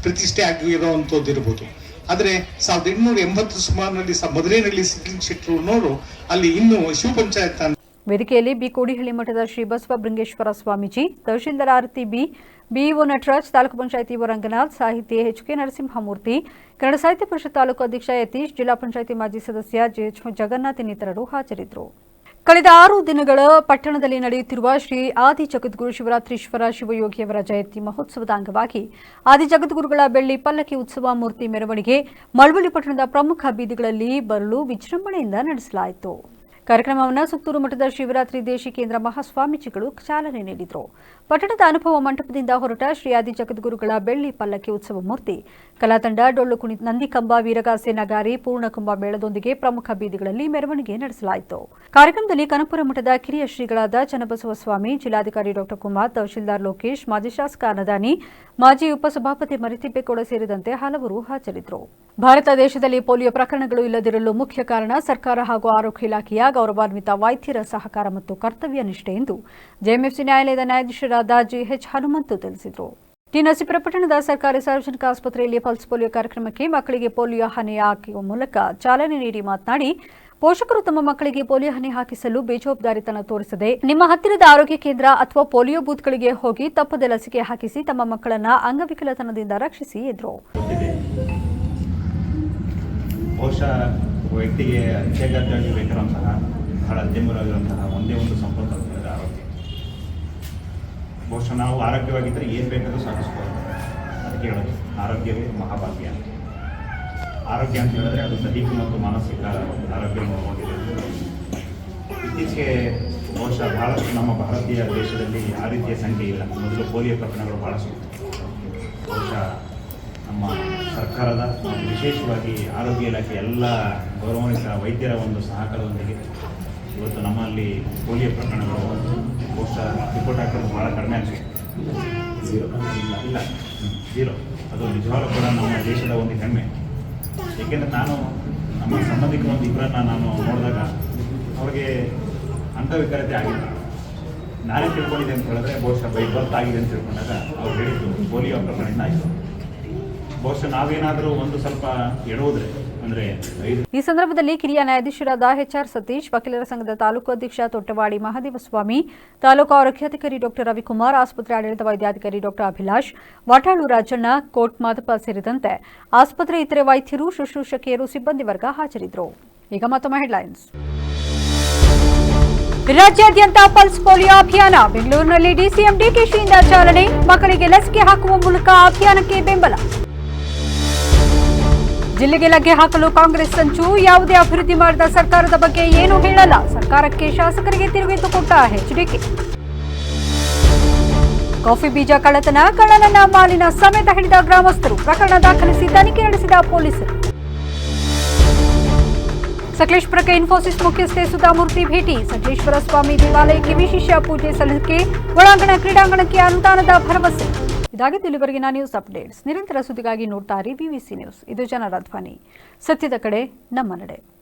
ಪ್ರತಿಷ್ಠೆ ಆಗಿರುವಂಥದ್ದು ಇರ್ಬೋದು. ಆದರೆ 1880 ಸುಮಾರಿನಲ್ಲಿ ಮಧುರೈನಲ್ಲಿ ಸಿದ್ಲಿಂಗ ಶೆಟ್ಟರು ಅಲ್ಲಿ ಇನ್ನು ಶಿವ ಪಂಚಾಯತ್.
ವೇದಿಕೆಯಲ್ಲಿ ಬಿ ಕೋಡಿಹಳ್ಳಿ ಮಠದ ಶ್ರೀ ಬಸವ ಬೃಂಗೇಶ್ವರ ಸ್ವಾಮೀಜಿ, ತಹಶೀಲ್ದಾರ್ ಆರತಿ ಬಿಇಒ ನಟರಾಜ್, ತಾಲೂಕು ಪಂಚಾಯಿತಿ ರಂಗನಾಥ್, ಸಾಹಿತಿ ಎಚ್ಕೆ ನರಸಿಂಹಮೂರ್ತಿ, ಕನ್ನಡ ಸಾಹಿತ್ಯ ಪರಿಷತ್ ತಾಲೂಕು ಅಧ್ಯಕ್ಷ ಯತೀಶ್, ಜಿಲ್ಲಾ ಪಂಚಾಯಿತಿ ಮಾಜಿ ಸದಸ್ಯ ಜೆಎಚ್ ಜಗನ್ನಾಥ್ ಇನ್ನಿತರರು ಹಾಜರಿದ್ದರು. ಕಳೆದ 6 ದಿನಗಳ ಪಟ್ಟಣದಲ್ಲಿ ನಡೆಯುತ್ತಿರುವ ಶ್ರೀ ಆದಿ ಜಗದ್ಗುರು ಶಿವರಾತ್ರೀಶ್ವರ ಶಿವಯೋಗಿಯವರ ಜಯಂತಿ ಮಹೋತ್ಸವದ ಅಂಗವಾಗಿ ಆದಿ ಜಗದ್ಗುರುಗಳ ಬೆಳ್ಳಿ ಪಲ್ಲಕ್ಕಿ ಉತ್ಸವ ಮೂರ್ತಿ ಮೆರವಣಿಗೆ ಮಳವಳ್ಳಿ ಪಟ್ಟಣದ ಪ್ರಮುಖ ಬೀದಿಗಳಲ್ಲಿ ಬರಲು ವಿಜೃಂಭಣೆಯಿಂದ ನಡೆಸಲಾಯಿತು. ಕಾರ್ಯಕ್ರಮವನ್ನು ಸುತ್ತೂರು ಮಠದ ಶಿವರಾತ್ರಿ ದೇಶಿಕೇಂದ್ರ ಮಹಾಸ್ವಾಮೀಜಿಗಳು ಚಾಲನೆ ನೀಡಿದರು. ಪಟ್ಟಣದ ಅನುಭವ ಮಂಟಪದಿಂದ ಹೊರಟ ಶ್ರೀ ಆದಿ ಜಗದ್ಗುರುಗಳ ಬೆಳ್ಳಿ ಪಲ್ಲಕ್ಕಿ ಉತ್ಸವ ಮೂರ್ತಿ ಕಲಾ ತಂಡ, ಡೊಳ್ಳು ಕುಣಿತ, ನಂದಿಕಂಬ, ವೀರಗಾಸೆ, ನಗಾರಿ, ಪೂರ್ಣಕುಂಭ ಮೇಳದೊಂದಿಗೆ ಪ್ರಮುಖ ಬೀದಿಗಳಲ್ಲಿ ಮೆರವಣಿಗೆ ನಡೆಸಲಾಯಿತು. ಕಾರ್ಯಕ್ರಮದಲ್ಲಿ ಕನಕಪುರ ಮಠದ ಕಿರಿಯ ಶ್ರೀಗಳಾದ ಚನ್ನಬಸವ ಸ್ವಾಮಿ, ಜಿಲ್ಲಾಧಿಕಾರಿ ಡಾ ಕುಮಾರ್, ತಹಶೀಲ್ದಾರ್ ಲೋಕೇಶ್, ಮಾಜಿ ಶಾಸಕ ಅನದಾನಿ, ಮಾಜಿ ಉಪಸಭಾಪತಿ ಮರಿತಿಬ್ಬೇಗೌಡ ಸೇರಿದಂತೆ ಹಲವರು ಹಾಜರಿದ್ದರು. ಭಾರತ ದೇಶದಲ್ಲಿ ಪೋಲಿಯೋ ಪ್ರಕರಣಗಳು ಇಲ್ಲದಿರಲು ಮುಖ್ಯ ಕಾರಣ ಸರ್ಕಾರ ಹಾಗೂ ಆರೋಗ್ಯ ಇಲಾಖೆಯ ಗೌರವಾನ್ವಿತ ವೈದ್ಯರ ಸಹಕಾರ ಮತ್ತು ಕರ್ತವ್ಯ ನಿಷ್ಠೆ ಎಂದು ಜೆಎಂಎಫ್ಸಿ ನ್ಯಾಯಾಲಯದ ನ್ಯಾಯಾಧೀಶರಾದ ಜಿಎಚ್ ಹನುಮಂತು ತಿಳಿಸಿದರು. ಟಿ ನರಸೀಪುರ ಪಟ್ಟಣದ ಸರ್ಕಾರಿ ಸಾರ್ವಜನಿಕ ಆಸ್ಪತ್ರೆಯಲ್ಲಿ ಪಲ್ಸ್ ಪೋಲಿಯೋ ಕಾರ್ಯಕ್ರಮಕ್ಕೆ ಮಕ್ಕಳಿಗೆ ಪೋಲಿಯೋ ಹನಿ ಹಾಕುವ ಮೂಲಕ ಚಾಲನೆ ನೀಡಿ ಮಾತನಾಡಿ, ಪೋಷಕರು ತಮ್ಮ ಮಕ್ಕಳಿಗೆ ಪೋಲಿಯೋ ಹನಿ ಹಾಕಿಸಲು ಬೇಜವಾಬ್ದಾರಿತನ ತೋರಿಸದೆ ನಿಮ್ಮ ಹತ್ತಿರದ ಆರೋಗ್ಯ ಕೇಂದ್ರ ಅಥವಾ ಪೋಲಿಯೋ ಬೂತ್ಗಳಿಗೆ ಹೋಗಿ ತಪ್ಪದೆ ಲಸಿಕೆ ಹಾಕಿಸಿ ತಮ್ಮ ಮಕ್ಕಳನ್ನ ಅಂಗವಿಕಲತನದಿಂದ ರಕ್ಷಿಸಿ ಎಂದರು.
ಬಹುಶಃ ವ್ಯಕ್ತಿಗೆ ಅತ್ಯಗತ್ಯವಾಗಿ ಬೇಕಾದಂತಹ ಬಹಳ ಅತ್ಯಮೂಲವಾಗಿರುವಂತಹ ಒಂದೇ ಒಂದು ಸಂಪರ್ಕ ಅಂತಂದರೆ ಆರೋಗ್ಯ. ಬಹುಶಃ ನಾವು ಆರೋಗ್ಯವಾಗಿದ್ದರೆ ಏನು ಬೇಕಾದರೂ ಸಾಧಿಸ್ಬೋದು. ಅದಕ್ಕೆ ಹೇಳೋದು ಆರೋಗ್ಯವೇ ಮಹಾಭಾಗ್ಯ. ಆರೋಗ್ಯ ಅಂತ ಹೇಳಿದ್ರೆ ಅದು ದೈಹಿಕ ಮತ್ತು ಮಾನಸಿಕ ಆರೋಗ್ಯ ಹೋಗಿದೆ. ಇತ್ತೀಚೆಗೆ ಬಹುಶಃ ಬಹಳಷ್ಟು ನಮ್ಮ ಭಾರತೀಯ ದೇಶದಲ್ಲಿ ಆ ರೀತಿಯ ಸಂಖ್ಯೆ ಇಲ್ಲ. ಮೊದಲು ಪೋಲಿಯೋ ಪ್ರಕರಣಗಳು ಬಹಳಷ್ಟು. ಬಹುಶಃ ನಮ್ಮ ಸರ್ಕಾರದ ವಿಶೇಷವಾಗಿ ಆರೋಗ್ಯ ಇಲಾಖೆ ಎಲ್ಲ ಗೌರವಾನ್ವಿತ ವೈದ್ಯರ ಒಂದು ಸಹಕಾರದೊಂದಿಗೆ ಇವತ್ತು ನಮ್ಮಲ್ಲಿ ಪೋಲಿಯೋ ಪ್ರಕರಣಗಳು ಬಹುಶಃ ರಿಪೋರ್ಟ್ ಹಾಕೋದು ಭಾಳ ಕಡಿಮೆ ಆಗಿದೆ. ಇಲ್ಲ ಜೀರೋ. ಅದು ನಿಜವಾಗ್ಲೂ ಕೂಡ ನಮ್ಮ ದೇಶದ ಒಂದು ಹೆಮ್ಮೆ. ಏಕೆಂದರೆ ನಾನು ನಮ್ಮ ಸಂಬಂಧಿಕರ ಒಂದು ಇಬ್ಬರನ್ನ ನಾನು ನೋಡಿದಾಗ ಅವ್ರಿಗೆ ಅಂಗವಿಕಲತೆ ಆಗಿಲ್ಲ. ನಾನೇ ತಿಳ್ಕೊಂಡಿದ್ದೆ ಅಂತ ಹೇಳಿದ್ರೆ ಬಹುಶಃ ಬೈ ಬರ್ತ್ ಆಗಿದೆ ಅಂತ ತಿಳ್ಕೊಂಡಾಗ ಅವ್ರು ಹೇಳಿದ್ದು ಪೋಲಿಯೋ ಪ್ರಕರಣದಿಂದ ಆಯಿತು. ಬಹುಶಃ ನಾವೇನಾದರೂ ಒಂದು ಸ್ವಲ್ಪ ಎಡುವುದ್ರೆ ಅಂದರೆ.
ಈ ಸಂದರ್ಭದಲ್ಲಿ ಕಿರಿಯ ನ್ಯಾಯಾಧೀಶರಾದ ಎಚ್ಆರ್ ಸತೀಶ್, ವಕೀಲರ ಸಂಘದ ತಾಲೂಕು ಅಧ್ಯಕ್ಷ ತೊಟ್ಟವಾಡಿ ಮಹದೇವಸ್ವಾಮಿ, ತಾಲೂಕು ಆರೋಗ್ಯಾಧಿಕಾರಿ ಡಾ ರವಿಕುಮಾರ್, ಆಸ್ಪತ್ರೆ ಆಡಳಿತ ವೈದ್ಯಾಧಿಕಾರಿ ಡಾ ಅಭಿಲಾಷ್, ವಾಟಾಳು ರಾಜಣ್ಣ, ಕೋಟ್ ಮಾದಪ್ಪ ಸೇರಿದಂತೆ ಆಸ್ಪತ್ರೆ ಇತರೆ ವೈದ್ಯರು, ಶುಶ್ರೂಷಕಿಯರು, ಸಿಬ್ಬಂದಿ ವರ್ಗ ಹಾಜರಿದ್ದರು. ಈಗ ಮತ್ತೊಮ್ಮೆ ಹೆಡ್ಲೈನ್ಸ್. ರಾಜ್ಯಾದ್ಯಂತ ಪಲ್ಸ್ ಪೋಲಿಯೋ ಅಭಿಯಾನ. ಬೆಂಗಳೂರಿನಲ್ಲಿ ಡಿಸಿಎಂ ಡಿಕೆಶಿಯಿಂದ ಚಾಲನೆ. ಮಕ್ಕಳಿಗೆ ಲಸಿಕೆ ಹಾಕುವ ಮೂಲಕ ಅಭಿಯಾನಕ್ಕೆ ಬೆಂಬಲ. ಜಿಲ್ಲೆಗೆ ಲಗ್ಗೆ ಹಾಕಲು ಕಾಂಗ್ರೆಸ್ ಸಂಚು. ಯಾವುದೇ ಅಭಿವೃದ್ಧಿ ಮಾಡಿದ ಸರ್ಕಾರದ ಬಗ್ಗೆ ಏನೂ ಹೇಳಲ್ಲ. ಸರ್ಕಾರಕ್ಕೆ ಶಾಸಕರಿಗೆ ತಿರುಗೇಟು ಕೊಟ್ಟ ಎಚ್ಡಿಕೆ. ಕಾಫಿ ಬೀಜ ಕಳ್ಳತನ, ಕಳ್ಳನನ್ನ ಮಾಲಿನ ಸಮೇತ ಹಿಡಿದ ಗ್ರಾಮಸ್ಥರು. ಪ್ರಕರಣ ದಾಖಲಿಸಿ ತನಿಖೆ ನಡೆಸಿದ ಪೊಲೀಸರು. ಸಕಲೇಶ್ಪುರಕ್ಕೆ ಇನ್ಫೋಸಿಸ್ ಮುಖ್ಯಸ್ಥೆ ಸುಧಾಮೂರ್ತಿ ಭೇಟಿ. ಸಕಲೇಶ್ವರ ಸ್ವಾಮಿ ದೇವಾಲಯಕ್ಕೆ ವಿಶೇಷ ಪೂಜೆ ಸಲ್ಲಿಕೆ. ಒಳಾಂಗಣ ಕ್ರೀಡಾಂಗಣಕ್ಕೆ ಅನುದಾನದ ಭರವಸೆ. ಇದಾಗಿದ್ದು ಇಲ್ಲಿವರೆಗಿನ ನ್ಯೂಸ್ ಅಪ್ಡೇಟ್ಸ್. ನಿರಂತರ ಸುದ್ದಿಗಾಗಿ ನೋಡ್ತಾ ಇರಿ ವಿವಿಸಿ ನ್ಯೂಸ್. ಇದು ಜನರ ಧ್ವನಿ. ಸತ್ಯದ ಕಡೆ ನಮ್ಮ ನಡೆ.